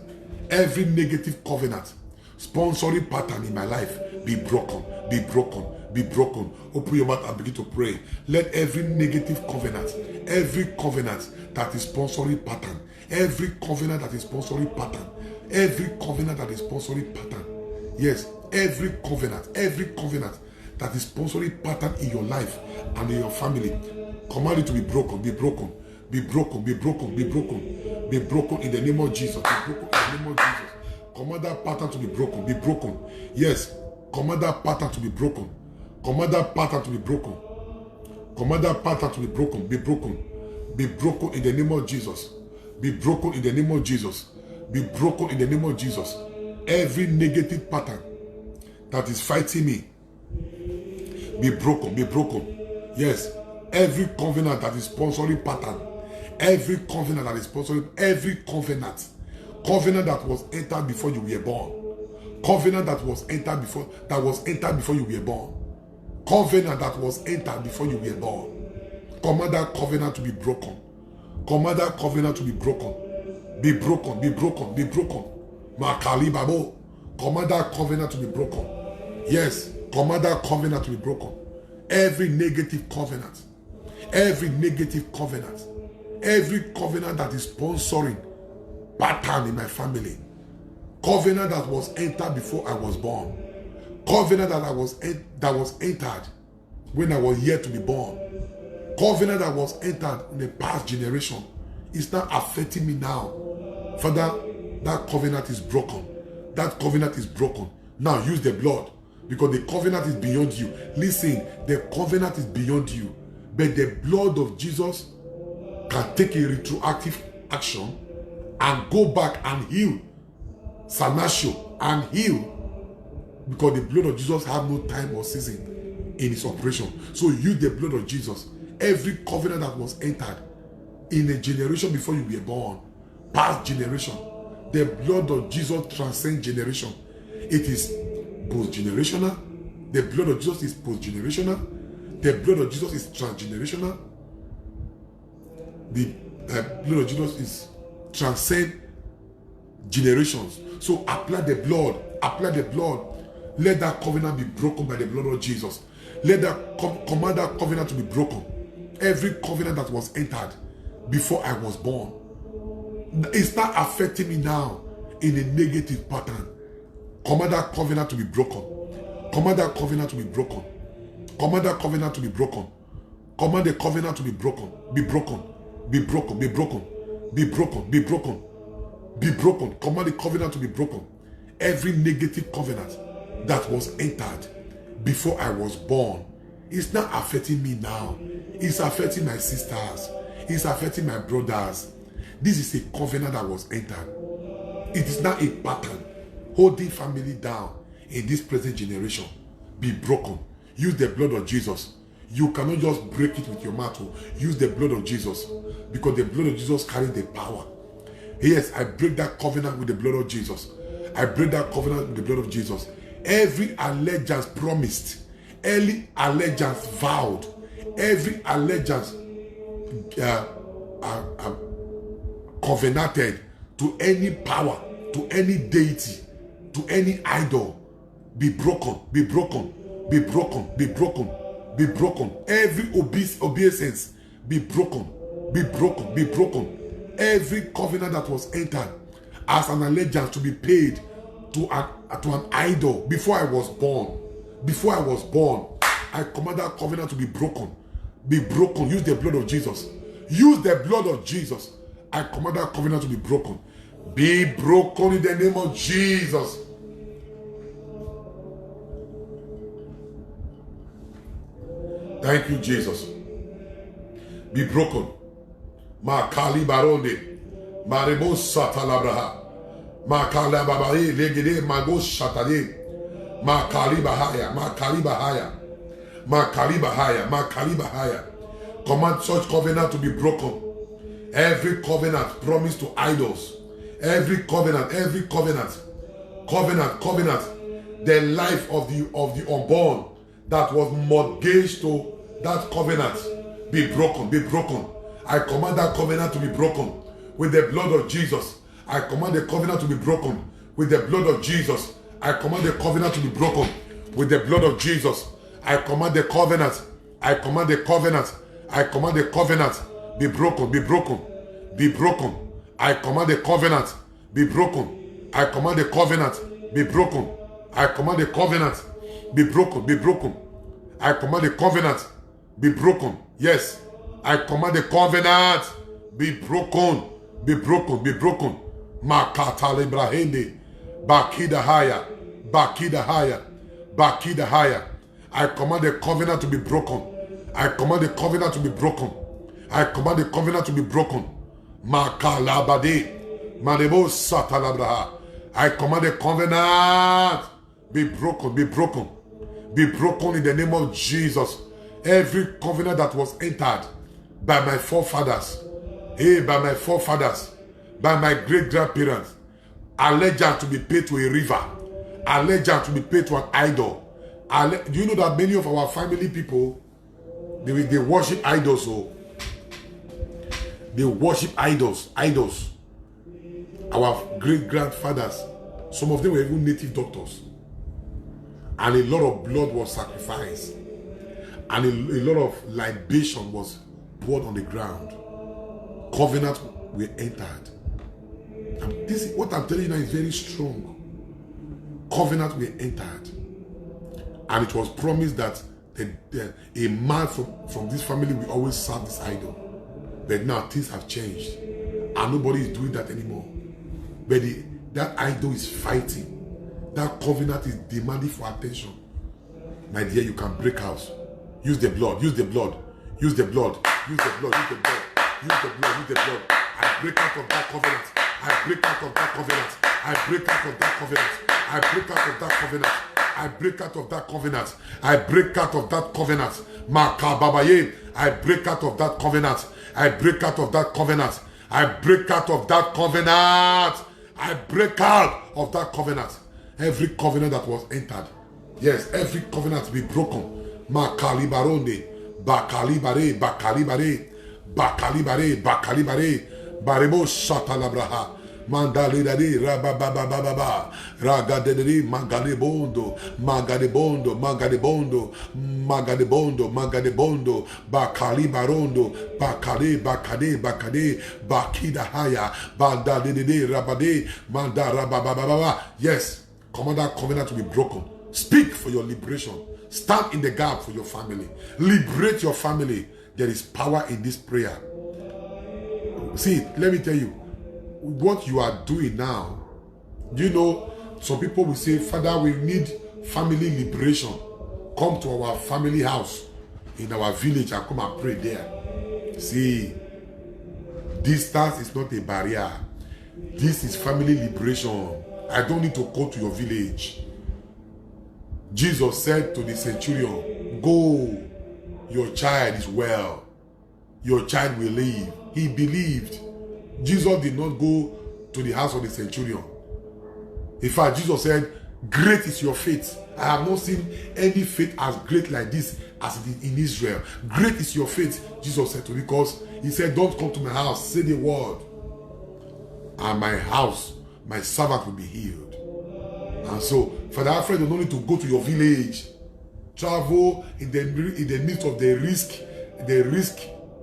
sponsoring pattern in my life be broken, be broken, be broken. Open your mouth and begin to pray. Let every negative covenant, every covenant that is sponsoring pattern, every covenant that is sponsoring pattern, every covenant that is sponsoring pattern, yes, every covenant that is sponsoring pattern in your life and in your family, command it to be broken, be broken, be broken, be broken, be broken, be broken in the name of Jesus, be broken in the name of Jesus. Command that pattern to be broken, be broken. Yes, command that pattern to be broken. Command that pattern to be broken. Command that pattern to be broken, be broken. Be broken in the name of Jesus. Be broken in the name of Jesus. Be broken in the name of Jesus. Every negative pattern that is fighting me, be broken, be broken. Yes, every covenant that is sponsoring pattern, every covenant that is sponsoring, every covenant that was entered before you were born, covenant that was entered before you were born, covenant that was entered before you were born. Command that covenant to be broken. Command that covenant to be broken. Be broken, be broken, be broken. Makali Babo. Command that covenant to be broken. Yes, command that covenant to be broken. Every negative covenant, every covenant that is sponsoring pattern in my family, covenant that was entered before I was born, covenant that was entered when I was yet to be born, covenant that was entered in the past generation, is not affecting me now. Father, that covenant is broken. That covenant is broken. Now use the blood, because the covenant is beyond you. Listen, the covenant is beyond you, but the blood of Jesus can take a retroactive action and go back and heal Sanasio and heal, because the blood of Jesus has no time or season in its operation. So use the blood of Jesus. Every covenant that was entered in a generation before you were born, past generation, the blood of Jesus transcends generation. It is post-generational. The blood of Jesus is post-generational. The blood of Jesus is transgenerational. The blood of Jesus is transcend generations. So apply the blood. Apply the blood. Let that covenant be broken by the blood of Jesus. Let that command that covenant to be broken. Every covenant that was entered before I was born, it's not affecting me now in a negative pattern. Command that covenant to be broken. Command that covenant to be broken. Command that covenant to be broken. Command the covenant to be broken. Be broken. Be broken. Be broken. Be broken. Be broken. Be broken. Command the covenant to be broken. Every negative covenant that was entered before I was born, it's not affecting me now. It's affecting my sisters. It's affecting my brothers. This is a covenant that was entered. It is not a pattern holding family down in this present generation. Be broken. Use the blood of Jesus. You cannot just break it with your mouth. Use the blood of Jesus, because the blood of Jesus carries the power. Yes, I break that covenant with the blood of Jesus. I break that covenant with the blood of Jesus. Every allegiance promised, every allegiance vowed, every allegiance covenanted to any power, to any deity, to any idol, be broken, be broken, be broken, be broken, be broken. Every obeisance be broken, be broken, be broken. Every covenant that was entered as an allegiance to be paid to an idol before I was born. Before I was born, I command that covenant to be broken. Be broken. Use the blood of Jesus. Use the blood of Jesus. I command that covenant to be broken. Be broken in the name of Jesus. Thank you, Jesus. Be broken. Ma kali baronde. Marebo satalabraha. Ma kala babae legede mago shatade. Ma kali bahaya. Ma kali bahaya. Ma kali bahaya. Ma kali bahaya. Command such covenant to be broken. Every covenant promised to idols. Every covenant, covenant, the life of the unborn that was mortgaged to that covenant be broken, be broken. I command that covenant to be broken with the blood of Jesus. I command the covenant to be broken with the blood of Jesus. I command the covenant to be broken with the blood of Jesus. I command the covenant. I command the covenant. I command the covenant be broken, be broken, be broken. I command the covenant be broken. I command the covenant be broken. I command the covenant be broken, be broken. I command the covenant be broken. Yes, I command the covenant be broken, be broken, be broken. Makata lebrahende, bakida haya, bakida haya, bakida haya. I command the covenant to be broken. I command the covenant to be broken. I command the covenant to be broken. Makalabade, manebo satalabraha. I command the covenant be broken, be broken, be broken in the name of Jesus. Every covenant that was entered by my forefathers, by my forefathers, by my great-grandparents, allegiance to be paid to a river, allegiance to be paid to an idol. Do you know that many of our family people, they worship idols? So they worship idols. Our great-grandfathers, some of them were even native doctors. And a lot of blood was sacrificed. And a lot of libation was poured on the ground. Covenants were entered. And this is what I'm telling you now is very strong. Covenants were entered. And it was promised that a man from this family will always serve this idol. But now things have changed. And nobody is doing that anymore. But that idol is fighting. That covenant is demanding for attention. My dear, you can break house. Use the blood, use the blood, use the blood, use the blood, use the blood, use the blood, use the blood. I break out of that covenant. I break out of that covenant. I break out of that covenant. I break out of that covenant. I break out of that covenant. I break out of that covenant. Makababaye. I break out of that covenant. I break out of that covenant. I break out of that covenant. I break out of that covenant. Every covenant that was entered. Yes, every covenant be broken. Makalibaronde. Bakalibare. Bakalibare. Bakalibare. Bakalibare. Barebo Satalabraha. Mandalidari Rabababababa Ragaderi Magadebondo Magadebondo Magadebondo Magadebondo Magadebondo Bakali Barondo Bakale Bakade Bakade Bakida Haya Bandalidari Rabade Mandarababababa. Yes, command that covenant to be broken. Speak for your liberation. Stand in the gap for your family. Liberate your family. There is power in this prayer. See, let me tell you, what you are doing now, you know, some people will say, Father, we need family liberation. Come to our family house in our village and come and pray there. See, distance is not a barrier. This is family liberation. I don't need to go to your village. Jesus said to the centurion, go, your child is well. Your child will live. He believed. Jesus did not go to the house of the centurion. In fact, Jesus said, great is your faith. I have not seen any faith as great like this as it is in Israel. Great is your faith, Jesus said to me, because he said, don't come to my house, say the word, and my house, my servant will be healed. And so, Father Alfred, you don't need to go to your village. Travel in the midst of the risk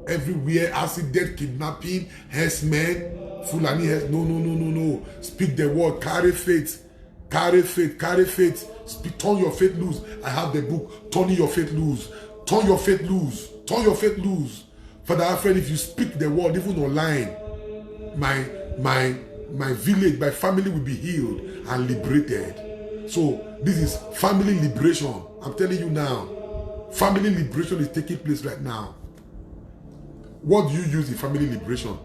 everywhere, accident, kidnapping, herdsmen, Fulani heads. No. Speak the word, carry faith. Speak, turn your faith loose. I have the book, turn your faith loose. Turn your faith loose. Father Alfred, if you speak the word, even online, my village, my family will be healed and liberated. So this is family liberation. I'm telling you now, family liberation is taking place right now. What do you use in family liberation?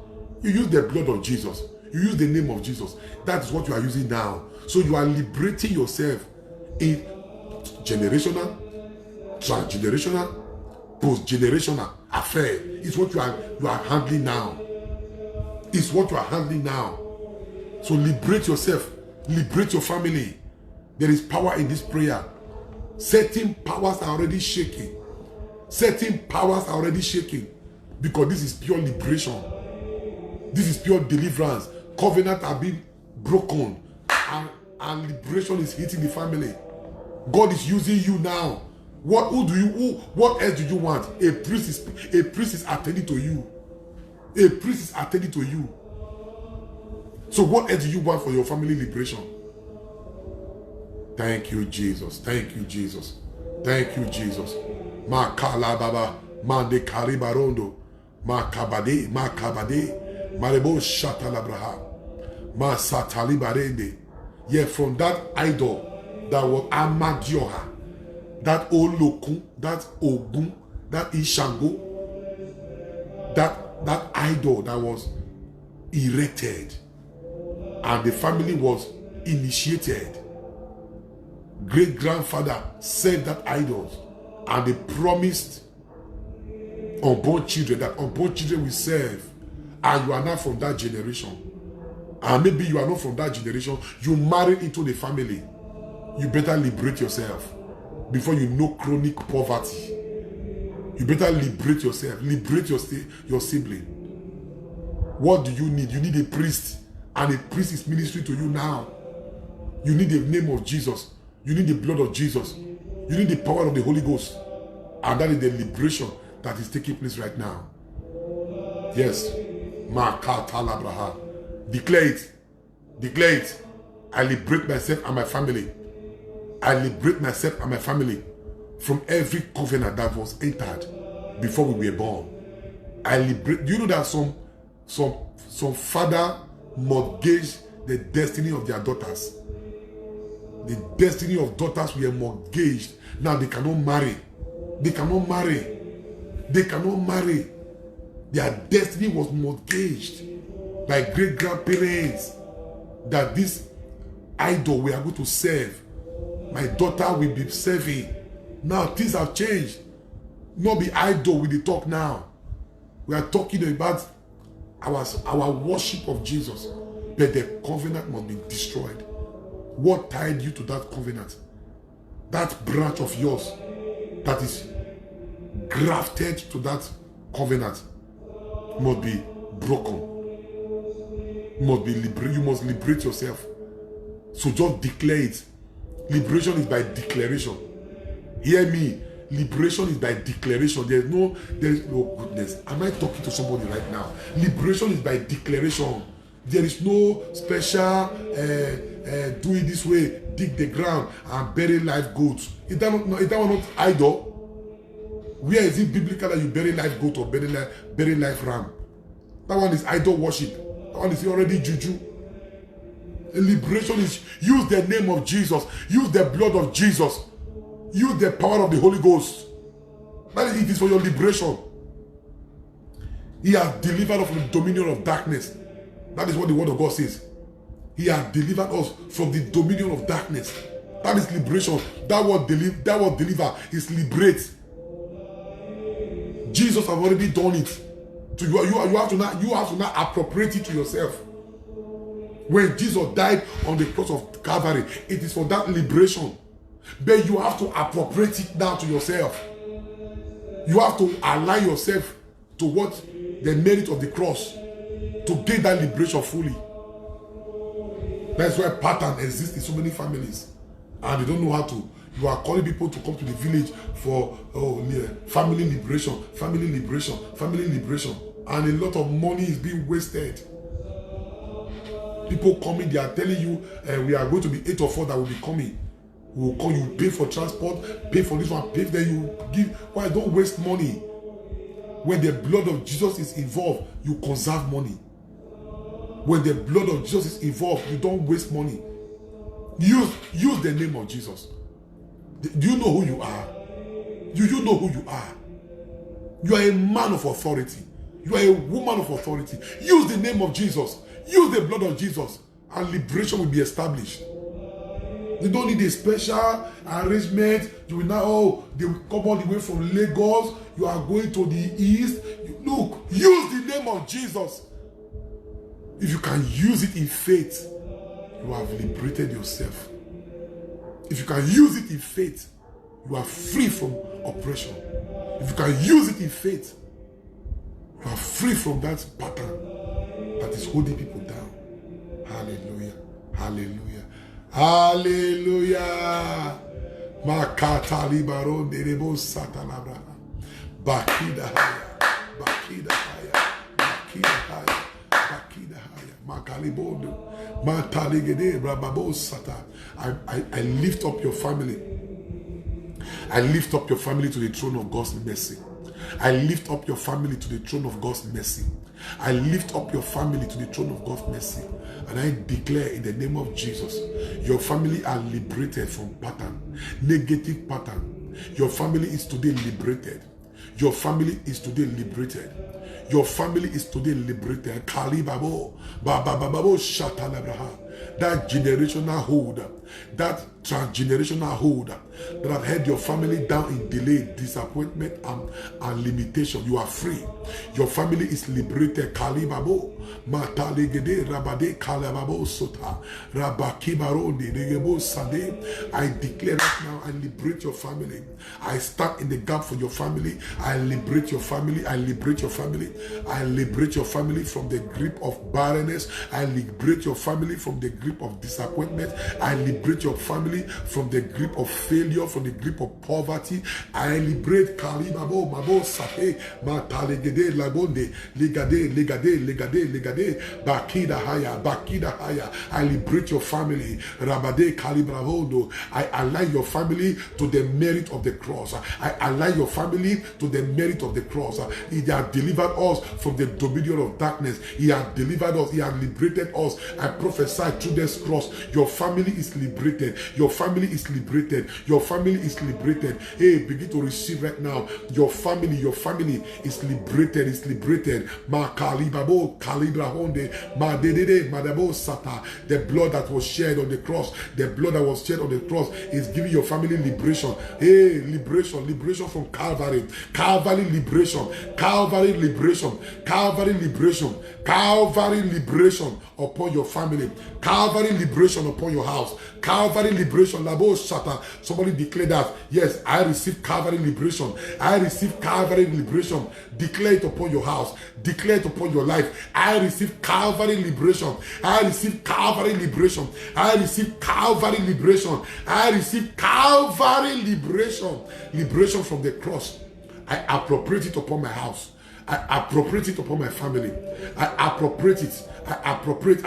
You use the blood of Jesus. You use the name of Jesus. That is what you are using now. So you are liberating yourself in generational, transgenerational, post-generational affair. It's what you are handling now. It's what you are handling now. So liberate yourself. Liberate your family. There is power in this prayer. Certain powers are already shaking. Because this is pure liberation. This is pure deliverance. Covenant are being broken. And liberation is hitting the family. God is using you now. What else do you want? A priest is attending to you. So what else do you want for your family liberation? Thank you, Jesus. Makala baba, mande karibarondo, makabade, marebo shatalabraha, masatali barende. Yeah, from that idol that was Amadioha, that Olokun, that Ogun, that Ishango, that idol that was erected, and the family was initiated. Great grandfather served that idols, and they promised unborn children that unborn children will serve, and you are not from that generation. And maybe you are not from that generation. You married into the family. You better liberate yourself before you know chronic poverty. You better liberate yourself. Liberate your sibling. What do you need? You need a priest. And a priest is ministering to you now. You need the name of Jesus. You need the blood of Jesus. You need the power of the Holy Ghost. And that is the liberation that is taking place right now. Yes. Makatalabraha. Declare it. I liberate myself and my family. From every covenant that was entered before we were born. Do you know that some father mortgaged the destiny of their daughters? The destiny of daughters were mortgaged. Now they cannot marry. Their destiny was mortgaged by great grandparents, that this idol we are going to serve, my daughter will be serving. Now things have changed. Not be idol with the talk now. We are talking about our worship of Jesus, but the covenant must be destroyed. What tied you to that covenant? That branch of yours that is grafted to that covenant must be broken. You must liberate yourself. So just declare it. Liberation is by declaration. Hear me. Liberation is by declaration. There's no goodness. Am I talking to somebody right now? Liberation is by declaration. There is no special do it this way, dig the ground and bury live goats. Is that not idol? Where is it biblical that you bury live goat or bury live ram? That one is idol worship. That one is already juju. Liberation is use the name of Jesus, use the blood of Jesus, use the power of the Holy Ghost. That is it is for your liberation. He has delivered us from the dominion of darkness. That is what the word of God says. He has delivered us from the dominion of darkness. That is liberation. That word deliver is liberate. Jesus has already done it. So you have to now appropriate it to yourself. When Jesus died on the cross of Calvary, it is for that liberation. But you have to appropriate it now to yourself. You have to align yourself to what the merit of the cross to gain that liberation fully. That's why pattern exists in so many families, and they don't know how to. You are calling people to come to the village for family liberation, family liberation, family liberation, and a lot of money is being wasted. People coming, they are telling you, we are going to be 8 or 4 that will be coming. We will call you, pay for transport, pay for this one, pay for that. You give. Why? Don't waste money. When the blood of Jesus is involved, you conserve money. When the blood of Jesus is involved, you don't waste money. Use the name of Jesus. Do you know who you are? Do you know who you are? You are a man of authority. You are a woman of authority. Use the name of Jesus. Use the blood of Jesus, and liberation will be established. You don't need a special arrangement. You will now, they will come all the way from Lagos. You are going to the east. Look, use the name of Jesus. If you can use it in faith, you have liberated yourself. If you can use it in faith, you are free from oppression. If you can use it in faith, you are free from that pattern that is holding people down. Hallelujah. Hallelujah. Hallelujah. Makata libaro derebo satalabra. Bakida haya. Bakida haya. Bakida haya. Bakida haya. Makalibondo. Mataligede brababo sata. I lift up your family. I lift up your family to the throne of God's mercy. I lift up your family to the throne of God's mercy. I lift up your family to the throne of God's mercy. And I declare in the name of Jesus, your family are liberated from pattern, negative pattern. Your family is today liberated. Your family is today liberated. Your family is today liberated. Kalibabo, babababo, shatalabraha. That generational hold, that transgenerational hold that have held your family down in delay, disappointment, and limitation. You are free. Your family is liberated. Kalibabo, matalegede, rabade, kalababo, sota, rabakibarode, negebo sade. I declare right now, I liberate your family. I stand in the gap for your family. I liberate your family. I liberate your family. I liberate your family from the grip of barrenness. I liberate your family from the grip of disappointment. I liberate your family from the grip of failure, from the grip of poverty. I liberate Kalibabo, Mabo, Sahe, Matalegede, Lagonde, Legade, Bakida Haya. I liberate your family. Rabade Kalibravondo. I align your family to the merit of the cross. I align your family to the merit of the cross. He has delivered us from the dominion of darkness. He has delivered us. He has liberated us. I prophesy through this cross. Your family is liberated. Your family is liberated. Your family is liberated. Hey, begin to receive right now. Your family is liberated. Is liberated. Ma kalibabo kalibra honde ma dedede madabo sata. The blood that was shed on the cross. The blood that was shed on the cross is giving your family liberation. Hey, liberation from Calvary. Calvary liberation. Calvary liberation. Calvary liberation. Calvary liberation upon your family. Calvary liberation upon your house. Calvary liberation. Labo Shata. Somebody declare that. Yes, I receive Calvary liberation. I receive Calvary liberation. Declare it upon your house. Declare it upon your life. I receive Calvary liberation. I receive Calvary liberation. I receive Calvary liberation. I receive Calvary liberation. Liberation from the cross. I appropriate it upon my house. I appropriate it upon my family. I appropriate it. I appropriate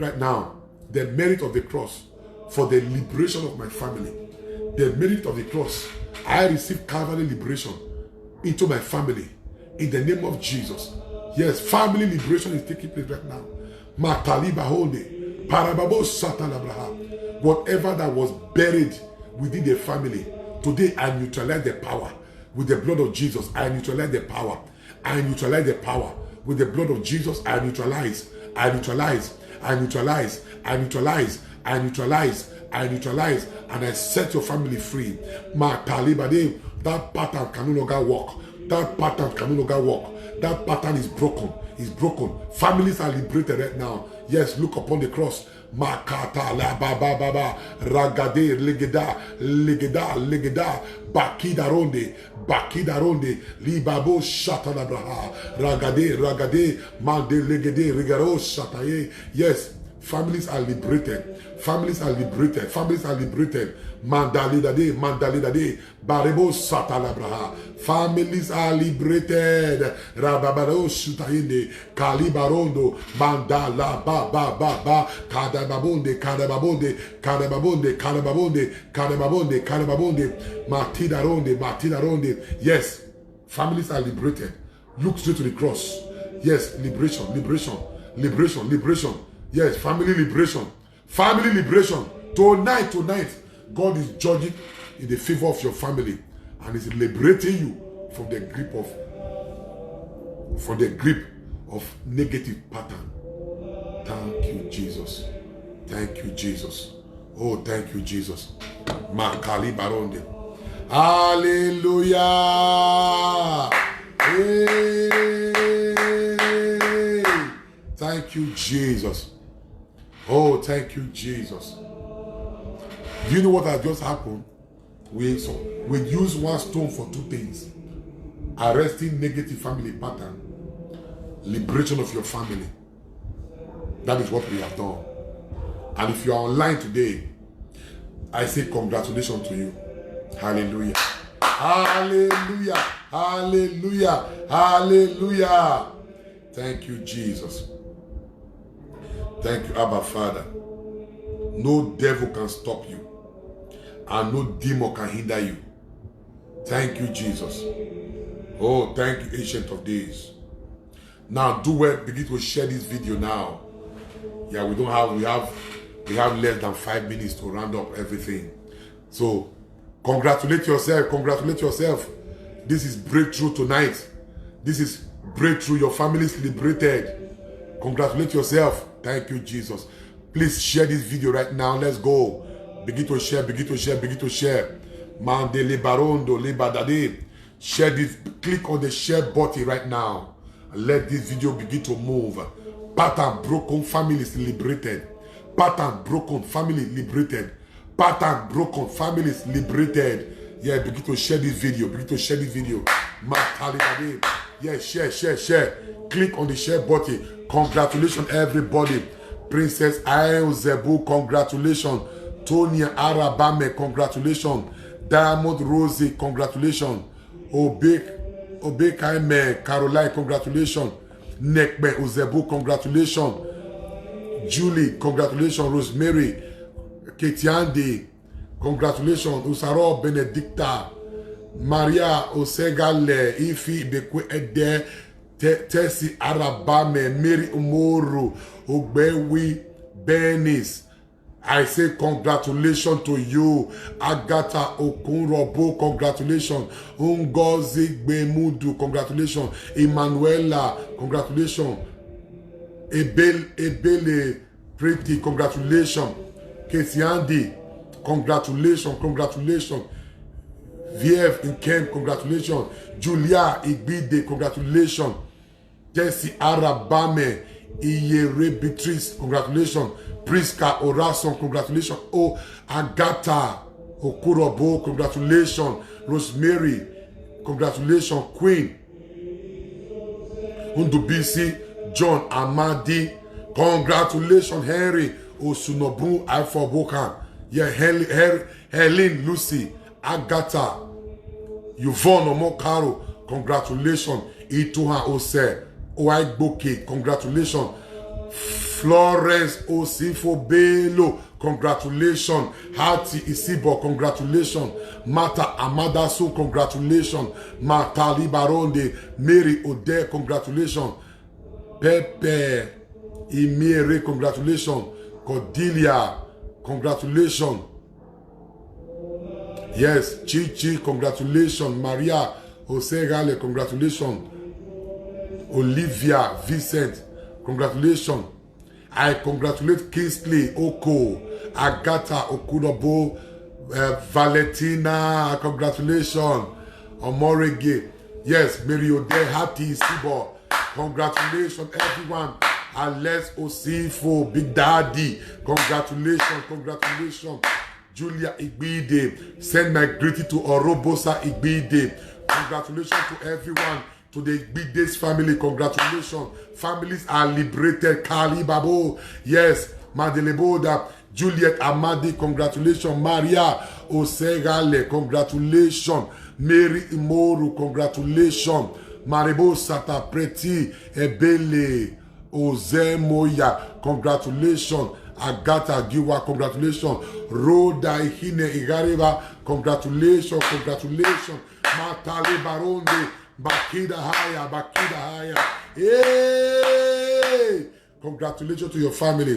right now the merit of the cross for the liberation of my family. The merit of the cross. I receive Calvary liberation into my family in the name of Jesus. Yes, family liberation is taking place right now. Mataliba Holde, Parababo Satalabraha. Whatever that was buried within the family, today I neutralize the power with the blood of Jesus. I neutralize the power. I neutralize the power with the blood of Jesus. I neutralize. I neutralize. I neutralize. I neutralize. I neutralize. I neutralize. And I set your family free. Ma talibade. That pattern can no longer work. That pattern can no longer work. That pattern is broken. It's broken. Families are liberated right now. Yes, look upon the cross. Makata la baba baba. Ragade legeda. Bakida ronde. Libabo shatanabraha. Ragade. Mande legede rigaro shataye. Yes. Families are liberated. Mandalidade. Barebo satalabraha. Families are liberated. Rababaro shutayinde. Kalibarondo. Mandala ba. Kadababonde. Matidaronde. Yes. Families are liberated. Look straight to the cross. Yes. Liberation. Yes, family liberation. Tonight, God is judging in the favor of your family and is liberating you from the grip of negative pattern. Thank you, Jesus. Oh, thank you, Jesus. Makali baronde. Hallelujah. Hey. Thank you, Jesus. Oh, thank you, Jesus. Do you know what has just happened? We use one stone for two things. Arresting negative family pattern. Liberation of your family. That is what we have done. And if you are online today, I say congratulations to you. Hallelujah. Thank you, Jesus. Thank you, Abba Father. No devil can stop you. And no demon can hinder you. Thank you, Jesus. Oh, thank you, Ancient of Days. Now, do well. Begin to share this video now. Yeah, we have less than 5 minutes to round up everything. So, congratulate yourself. This is breakthrough tonight. This is breakthrough. Your family is liberated. Congratulate yourself. Thank you, Jesus. Please share this video right now. Let's go. Begin to share. Mande libarondo libadade. Share this. Click on the share button right now. And let this video begin to move. Pattern broken, families liberated. Pattern broken, family liberated. Pattern broken, families liberated. Yeah, begin to share this video. Yeah, share. Click on the share button. Congratulations, everybody. Princess Ayo Zebu, congratulations. Tonya Arabame, congratulations. Diamond Rosie, congratulations. Obe Kaime, Caroline, congratulations. Nekbe Ozebu, congratulations. Julie, congratulations. Rosemary, Ketiande, congratulations. Usaro Benedicta, Maria Osegale, Ifi Bekwe Ede, Tessie Arabame, Mary Umoru, Ogbewi Benis. I say congratulations to you. Agatha Okunrobo, congratulations. Ngozi Gbemudu, congratulations. Emanuela, congratulations. Ebele Pretty, congratulations. Kesiandi, congratulations. VF Nkem, congratulations. Julia Igbide, congratulations. Tessie Arabame, Iyere Beatrice, congratulations. Priska Orason, congratulations. Oh, Agatha Okurobo, congratulations. Rosemary, congratulations. Queen Undubisi, John Amadi, congratulations. Henry Osunobu Ifobokan, yeah, Helen Lucy, Agatha Yvonne Omokaro, congratulations. Ituha Ose Oaigboke, congratulations. Florence Osifo Bello, congratulations. Hati Isibo, congratulations. Mata Amadasu, congratulations. Mata Libaronde, Mary Ode, congratulations. Pepe Imere, congratulations. Cordelia, congratulations. Yes, Chichi, congratulations. Maria Osegale, congratulations. Olivia Vincent, congratulations. I congratulate Kingsley Oko, Agatha Okunobo, Valentina, congratulations. Omorege, yes, Mary Ode, Hati Sibo, congratulations everyone. Alex Osifo, Big Daddy. Congratulations, congratulations. Julia Igbide, send my greeting to Orobosa Igbide. Congratulations to everyone, to the Igbide's family. Congratulations. Families are liberated. Kali Babo, yes. Madeleboda, Juliet Amadi, congratulations. Maria Osegale, congratulations. Mary Imoru, congratulations. Maribo Sata Preti Ebele Ozemoya, congratulations. Agatha Giwa, congratulations. Rhoda Ihine Igareba, congratulations, congratulations. Matale Baronde, Bakida Haya. Hey! Congratulations to your family.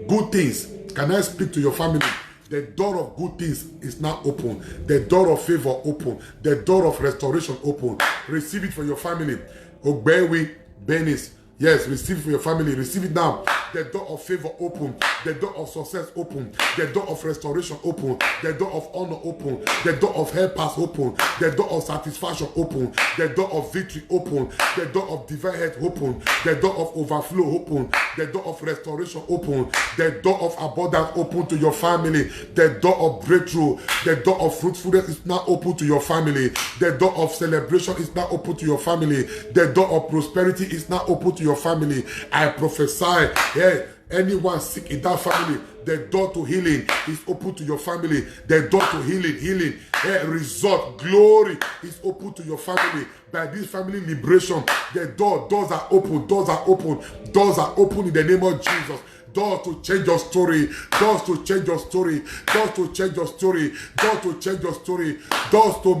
Good things. Can I speak to your family? The door of good things is now open. The door of favor open. The door of restoration open. Receive it for your family. Ogbewi, Benis. Yes, receive it for your family. Receive it now. The door of favor open. The door of success open. The door of restoration open. The door of honor open. The door of helpers open. The door of satisfaction open. The door of victory open. The door of divine health open. The door of overflow open. The door of restoration open. The door of abundance open to your family. The door of breakthrough. The door of fruitfulness is now open to your family. The door of celebration is now open to your family. The door of prosperity is now open to your family. I prophesy, yeah, anyone sick in that family, the door to healing is open to your family. The door to healing, result, glory is open to your family. By this family liberation, the doors are open, doors are open in the name of Jesus. Doors to change your story, doors to change your story, doors to change your story, doors to change your story, doors to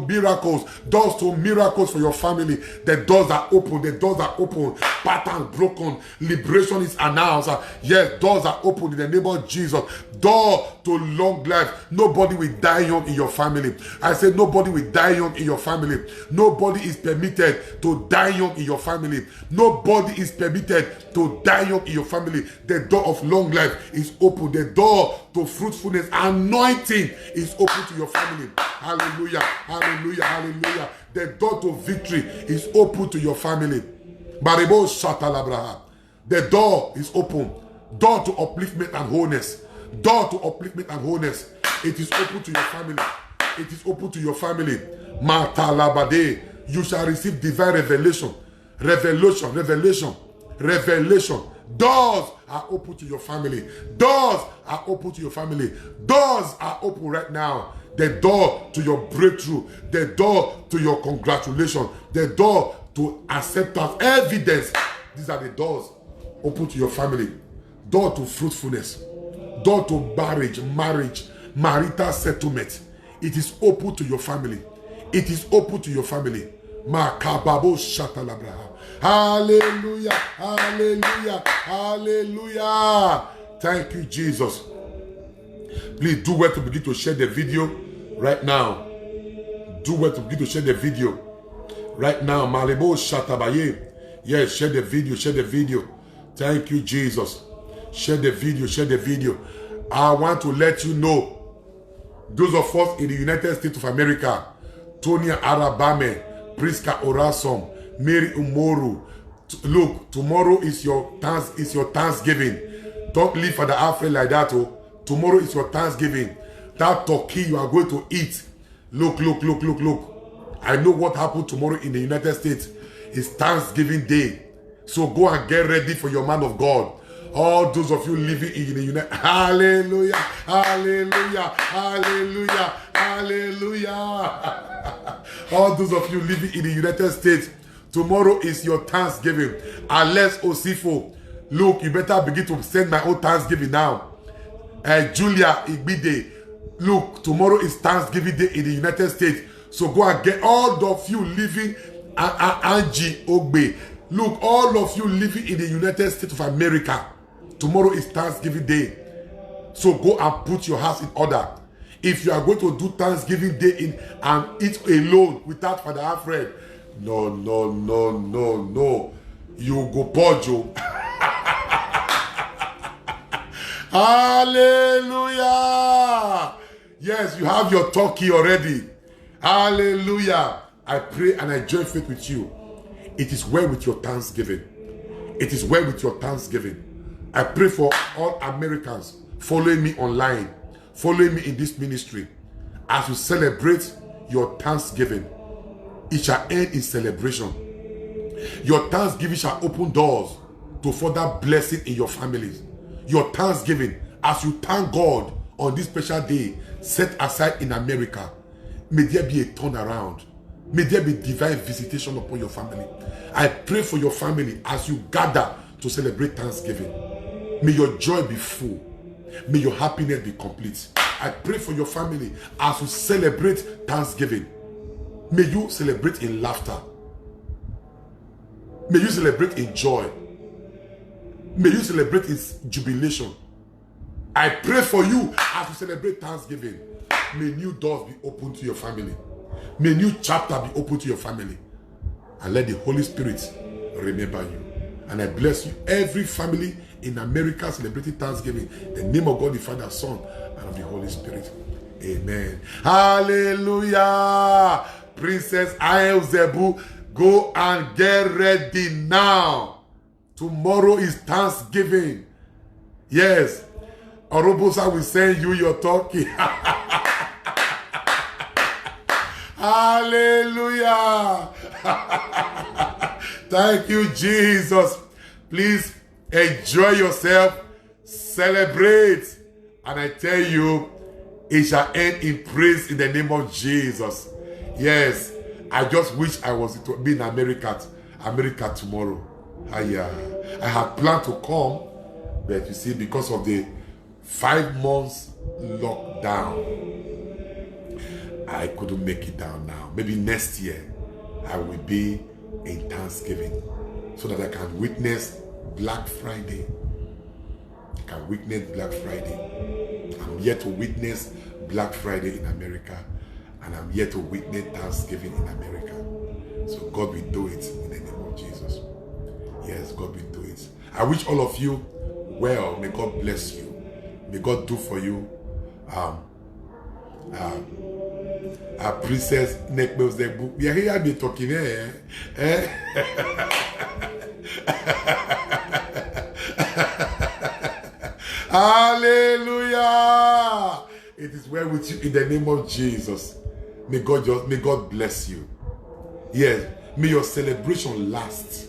miracles for your family. The doors are open, pattern broken, liberation is announced. Yes, doors are open in the name of Jesus. Door to long life. Nobody will die young in your family. I said nobody will die young in your family. Nobody is permitted to die young in your family. Nobody is permitted to die young in your family. The door of long life is open. The door to fruitfulness, anointing is open to your family. Hallelujah, hallelujah, hallelujah. The door to victory is open to your family. Baribo Shatalabraha. The door is open. Door to upliftment and wholeness. Door to upliftment and wholeness. It is open to your family. It is open to your family. Matalabade. You shall receive divine revelation. Revelation. Doors are open to your family. Doors are open to your family. Doors are open right now. The door to your breakthrough. The door to your congratulations. The door to acceptance. Evidence. These are the doors open to your family. Door to fruitfulness. Door to marriage, marital settlement. It is open to your family. It is open to your family. Makababo Shatalabraha. Hallelujah, hallelujah, hallelujah. Thank you, Jesus. Please do well to begin to share the video right now. Do well to begin to share the video right now. Malebo Shatabaye. Yes, share the video. Thank you, Jesus. Share the video. I want to let you know, those of us in the United States of America, Tonya Arabame, Priska Orasom, Mary Umoru. Look, tomorrow is your Thanksgiving. Don't live for the Alfred like that. Oh. Tomorrow is your Thanksgiving. That turkey you are going to eat. Look. I know what happened tomorrow in the United States. It's Thanksgiving Day. So go and get ready for your man of God. All those of you living in the United, hallelujah, hallelujah, hallelujah, hallelujah. All those of you living in the United States, tomorrow is your Thanksgiving. Alex Osifo, look, you better begin to send my own Thanksgiving now. Julia Igbide, look, tomorrow is Thanksgiving Day in the United States. So go and get all of you living, Angie Ogbe, look, all of you living in the United States of America. Tomorrow is Thanksgiving Day. So go and put your house in order. If you are going to do Thanksgiving Day and eat alone without Father Alfred, no. You go Bojo. Hallelujah. Yes, you have your turkey already. Hallelujah. I pray and I join faith with you. It is well with your Thanksgiving. It is well with your Thanksgiving. I pray for all Americans following me online, following me in this ministry. As you celebrate your Thanksgiving, it shall end in celebration. Your Thanksgiving shall open doors to further blessing in your families. Your Thanksgiving, as you thank God on this special day set aside in America, may there be a turnaround. May there be divine visitation upon your family. I pray for your family as you gather to celebrate Thanksgiving. May your joy be full. May your happiness be complete. I pray for your family as you celebrate Thanksgiving. May you celebrate in laughter. May you celebrate in joy. May you celebrate in jubilation. I pray for you as you celebrate Thanksgiving. May new doors be opened to your family. May new chapter be opened to your family. And let the Holy Spirit remember you. And I bless you. Every family in America celebrating Thanksgiving. In the name of God, the Father, Son, and of the Holy Spirit. Amen. Hallelujah. Princess Ayezebu, go and get ready now. Tomorrow is Thanksgiving. Yes. Orobosa will send you your turkey. Hallelujah. Thank you, Jesus. Please enjoy yourself. Celebrate. And I tell you, it shall end in praise in the name of Jesus. Yes. I just wish I was to be in America tomorrow. I had planned to come, but you see, because of the 5 months lockdown, I couldn't make it down now. Maybe next year I will be in Thanksgiving so that I can witness Black Friday. I can witness Black Friday. I'm yet to witness Black Friday in America, and I'm yet to witness Thanksgiving in America. So God will do it in the name of Jesus. Yes, God will do it. I wish all of you well. May God bless you. May God do for you. Princess Nekbezegbu. We are here be talking here. Hallelujah. It is well with you in the name of Jesus. May God bless you. Yes, may your celebration last.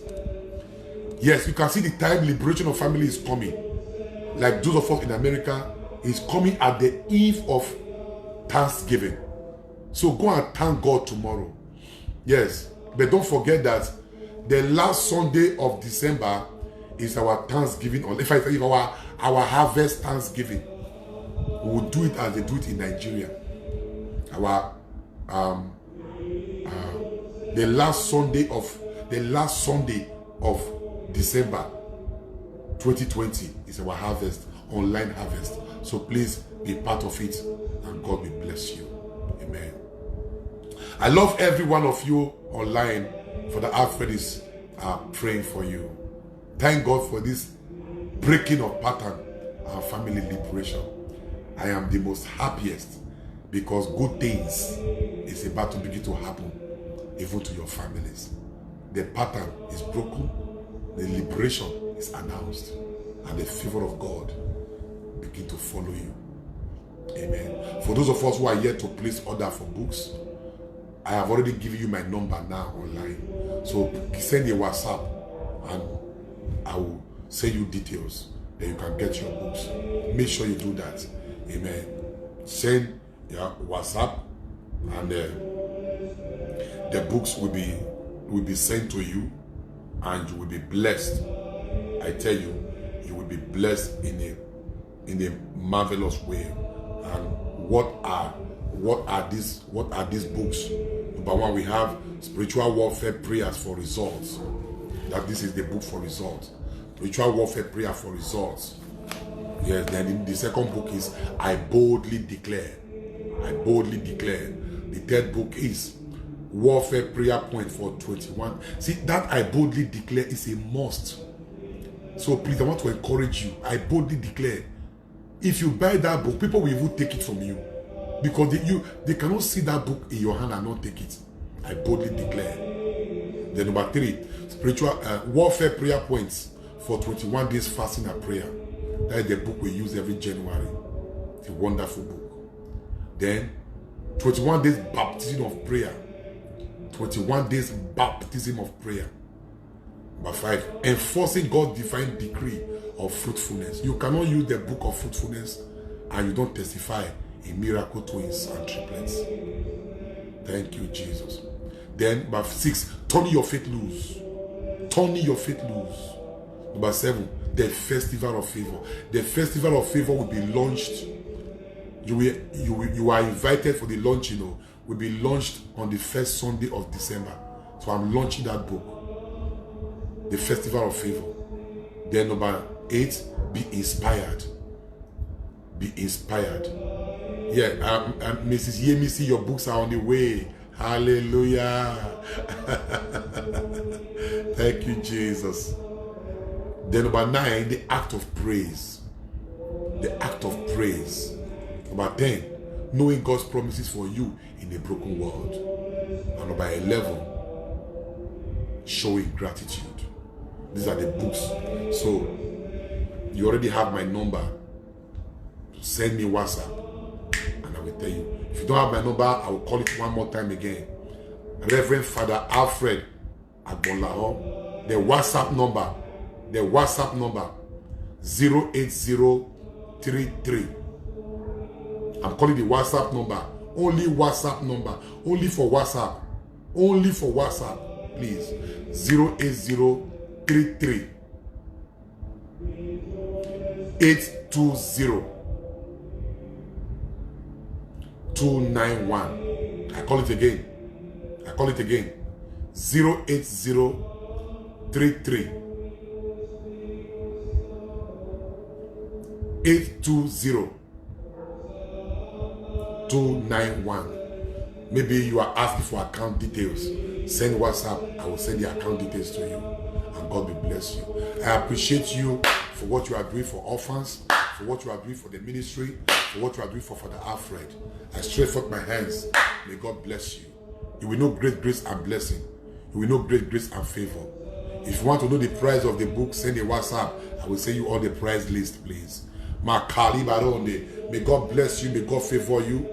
Yes, you can see the time liberation of family is coming. Like those of us in America, is coming at the eve of Thanksgiving. So go and thank God tomorrow. Yes, but don't forget that the last Sunday of December is our Thanksgiving, or if our harvest Thanksgiving. We will do it as they do it in Nigeria. The last Sunday of December 2020 is our harvest, online harvest. So please be part of it, and God will bless you. Amen. I love every one of you online. For the Alfred is praying for you. Thank God for this breaking of pattern and family liberation. I am the most happiest because good things is about to begin to happen even to your families. The pattern is broken, the liberation is announced, and the favor of God begin to follow you. Amen. For those of us who are yet to place order for books, I have already given you my number now online. So send a WhatsApp and I will send you details that you can get your books. Make sure you do that. Amen. Send your WhatsApp and the books will be sent to you, and you will be blessed. I tell you, you will be blessed in a marvelous way. And what are these books? Number one, we have Spiritual Warfare Prayers for Results. That this is the book for results. Spiritual Warfare Prayer for Results. Yes, then the second book is I Boldly Declare. I Boldly Declare. The third book is Warfare Prayer Point for 21. See, that I Boldly Declare is a must. So please, I want to encourage you. I Boldly Declare. If you buy that book, people will even take it from you. Because they cannot see that book in your hand and not take it. I Boldly Declare. Then number 3, Spiritual Warfare Prayer Points for 21 days fasting and prayer. That is the book we use every January. It's a wonderful book. Then 21 days baptism of prayer. 21 days baptism of prayer. Number 5, enforcing God's divine decree of fruitfulness. You cannot use the book of fruitfulness and you don't testify in miracle twins and triplets. Thank you, Jesus. Then number 6, turning your faith loose. Turning your faith loose. Number 7, the festival of favor. The festival of favor will be launched. You are invited for the launch, will be launched on the first Sunday of December. So I'm launching that book, the festival of favor. Then number 8, be inspired. Be inspired. Yeah, Mrs. Yemisi, your books are on the way. Hallelujah. Thank you, Jesus. Then number 9, the act of praise. The act of praise. Number 10, knowing God's promises for you in a broken world. And number 11, showing gratitude. These are the books. So you already have my number. Send me WhatsApp and I will tell you. If you don't have my number, I will call it one more time again. Reverend Father Alfred Agbonlao. The WhatsApp number 08033. I'm calling the WhatsApp number. Only WhatsApp number. Only for WhatsApp. Only for WhatsApp. Please. 08033 820 291. I call it again. 08033 820 291. Maybe you are asking for account details. Send WhatsApp. I will send the account details to you. And God will bless you. I appreciate you for what you are doing for orphans, for what you are doing for the ministry, for what you are doing for Father Alfred. I stretch forth my hands. May God bless you. You will know great grace and blessing. You will know great grace and favor. If you want to know the price of the book, send a WhatsApp. I will send you all the price list, please. May God bless you. May God favor you.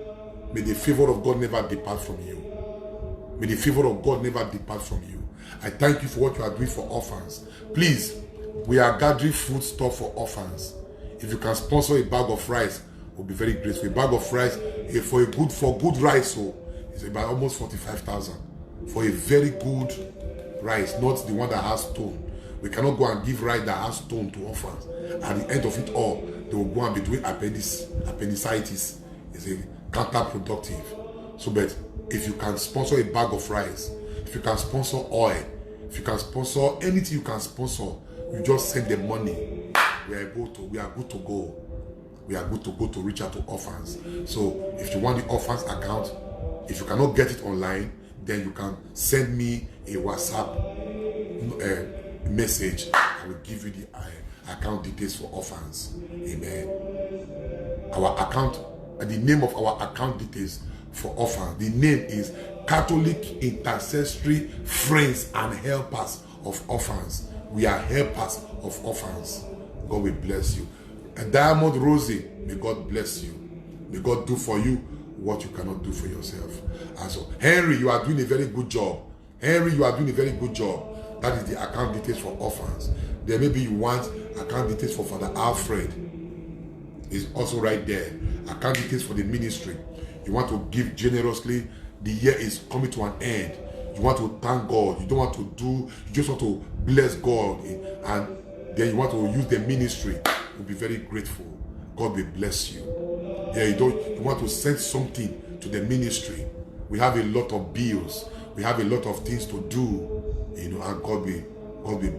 May the favor of God never depart from you. May the favor of God never depart from you. I thank you for what you are doing for orphans. Please, we are gathering food stuff for orphans. If you can sponsor a bag of rice, we'll be very grateful. A bag of rice for good rice, so it's about almost 45,000 for a very good rice, not the one that has stone. We cannot go and give rice that has stone to orphans. At the end of it all, they will go and be doing appendicitis. It's a counterproductive. So, but if you can sponsor a bag of rice, if you can sponsor oil, if you can sponsor anything you can sponsor, you just send the money. We are good to go. We are good to go to reach out to orphans. So if you want the orphans account, if you cannot get it online, then you can send me a WhatsApp message. I will give you the account details for orphans. Amen. Our account, the name of our account details for orphans, the name is Catholic Intercessory Friends and Helpers of Orphans. We are helpers of orphans. God will bless you. And Diamond Rosie, may God bless you. May God do for you what you cannot do for yourself. And so, Henry, you are doing a very good job. That is the account details for orphans. Then maybe you want account details for Father Alfred. It's also right there. Account details for the ministry. You want to give generously. The year is coming to an end. You want to thank God. You don't want to do. You just want to bless God, and then you want to use the ministry. We'll be very grateful. God will bless you. Yeah, you want to send something to the ministry. We have a lot of bills. We have a lot of things to do, and God will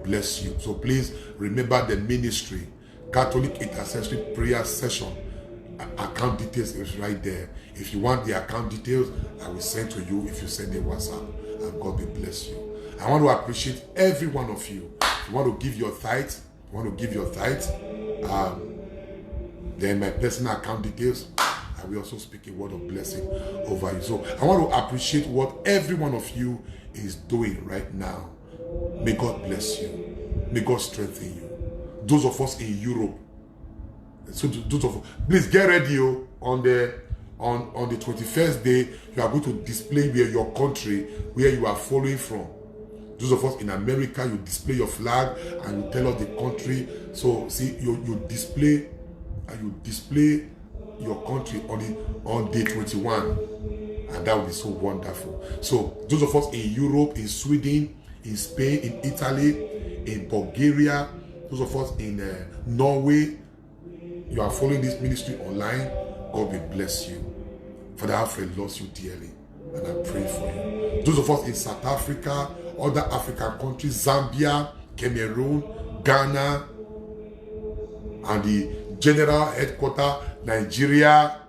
bless you. So please remember the ministry, Catholic Intercessory Prayer Session. Account details is right there. If you want the account details, I will send to you if you send a WhatsApp, and God will bless you. I want to appreciate every one of you. If you want to give your tithe, then my personal account details, I will also speak a word of blessing over you. So I want to appreciate what every one of you is doing right now. May God bless you. May God strengthen you. those of us in Europe. So those of please get ready on the 21st day. You are going to display where your country, where you are following from. Those of us in America, you display your flag and you tell us the country. So see, you display your country on day 21, and that will be so wonderful. So those of us in Europe, in Sweden, in Spain, in Italy, in Bulgaria, those of us in Norway, you are following this ministry online. God will bless you. Father Alfred loves you dearly, and I pray for you. Those of us in South Africa, other African countries, Zambia, Cameroon, Ghana, and the general headquarters, Nigeria,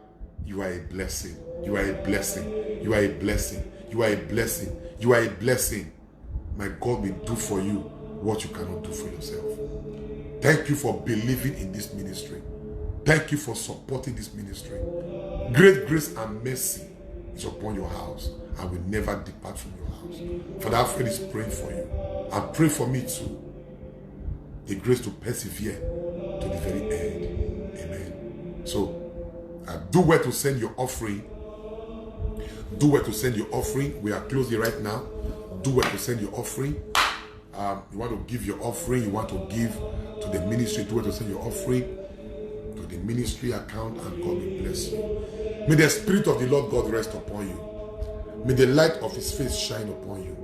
you are a blessing. You are a blessing. You are a blessing. You are a blessing. You are a blessing. My God will do for you what you cannot do for yourself. Thank you for believing in this ministry. Thank you for supporting this ministry. Great grace and mercy is upon your house and will never depart from your house. Father Alfred is praying for you. And pray for me too. The grace to persevere to the very end. Amen. So, do well to send your offering. Do well to send your offering. We are closing right now. Do well to send your offering. You want to give your offering. You want to give to the ministry. Do well to send your offering to the ministry account, and God will bless you. May the Spirit of the Lord God rest upon you. May the light of His face shine upon you.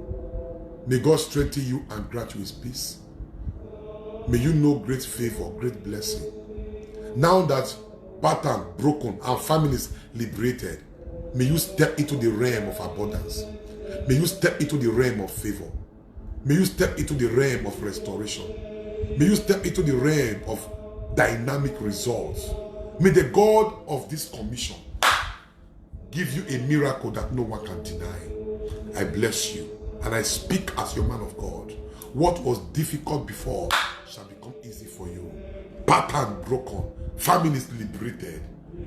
May God strengthen you and grant you His peace. May you know great favor, great blessing. Now that pattern broken and families liberated, may you step into the realm of abundance. May you step into the realm of favor. May you step into the realm of restoration. May you step into the realm of dynamic results. May the God of this commission give you a miracle that no one can deny. I bless you, and I speak as your man of God. What was difficult before shall become easy for you. Pattern broken, families liberated.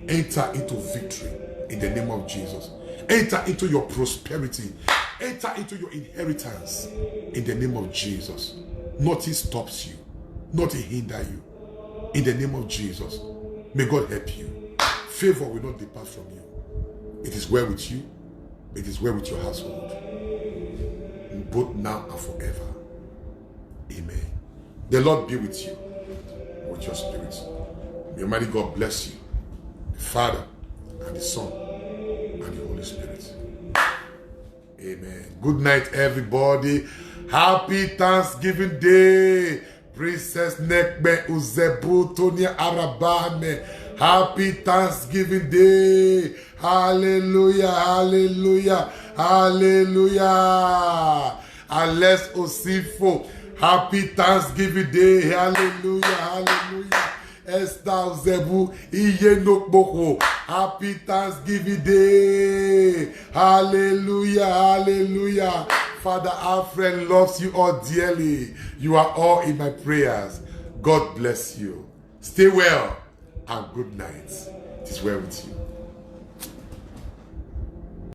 Enter into victory in the name of Jesus. Enter into your prosperity. Enter into your inheritance in the name of Jesus. Nothing stops you. Nothing hinder you. In the name of Jesus. May God help you. Favor will not depart from you. It is well with you. It is well with your household. Both now and forever. Amen. The Lord be with you, with your spirit. May Almighty God bless you, the Father and the Son and the Holy Spirit. Amen. Good night, everybody. Happy Thanksgiving Day. Princess Nekbe Uzebu Tonia Arabane. Happy Thanksgiving Day. Hallelujah, hallelujah, hallelujah. Alex Osifo. Happy Thanksgiving Day. Hallelujah, hallelujah. Esther Uzebu Iyenokboko. Happy Thanksgiving Day. Hallelujah, hallelujah. Father Alfred loves you all dearly. You are all in my prayers. God bless you. Stay well and good night. It is well with you.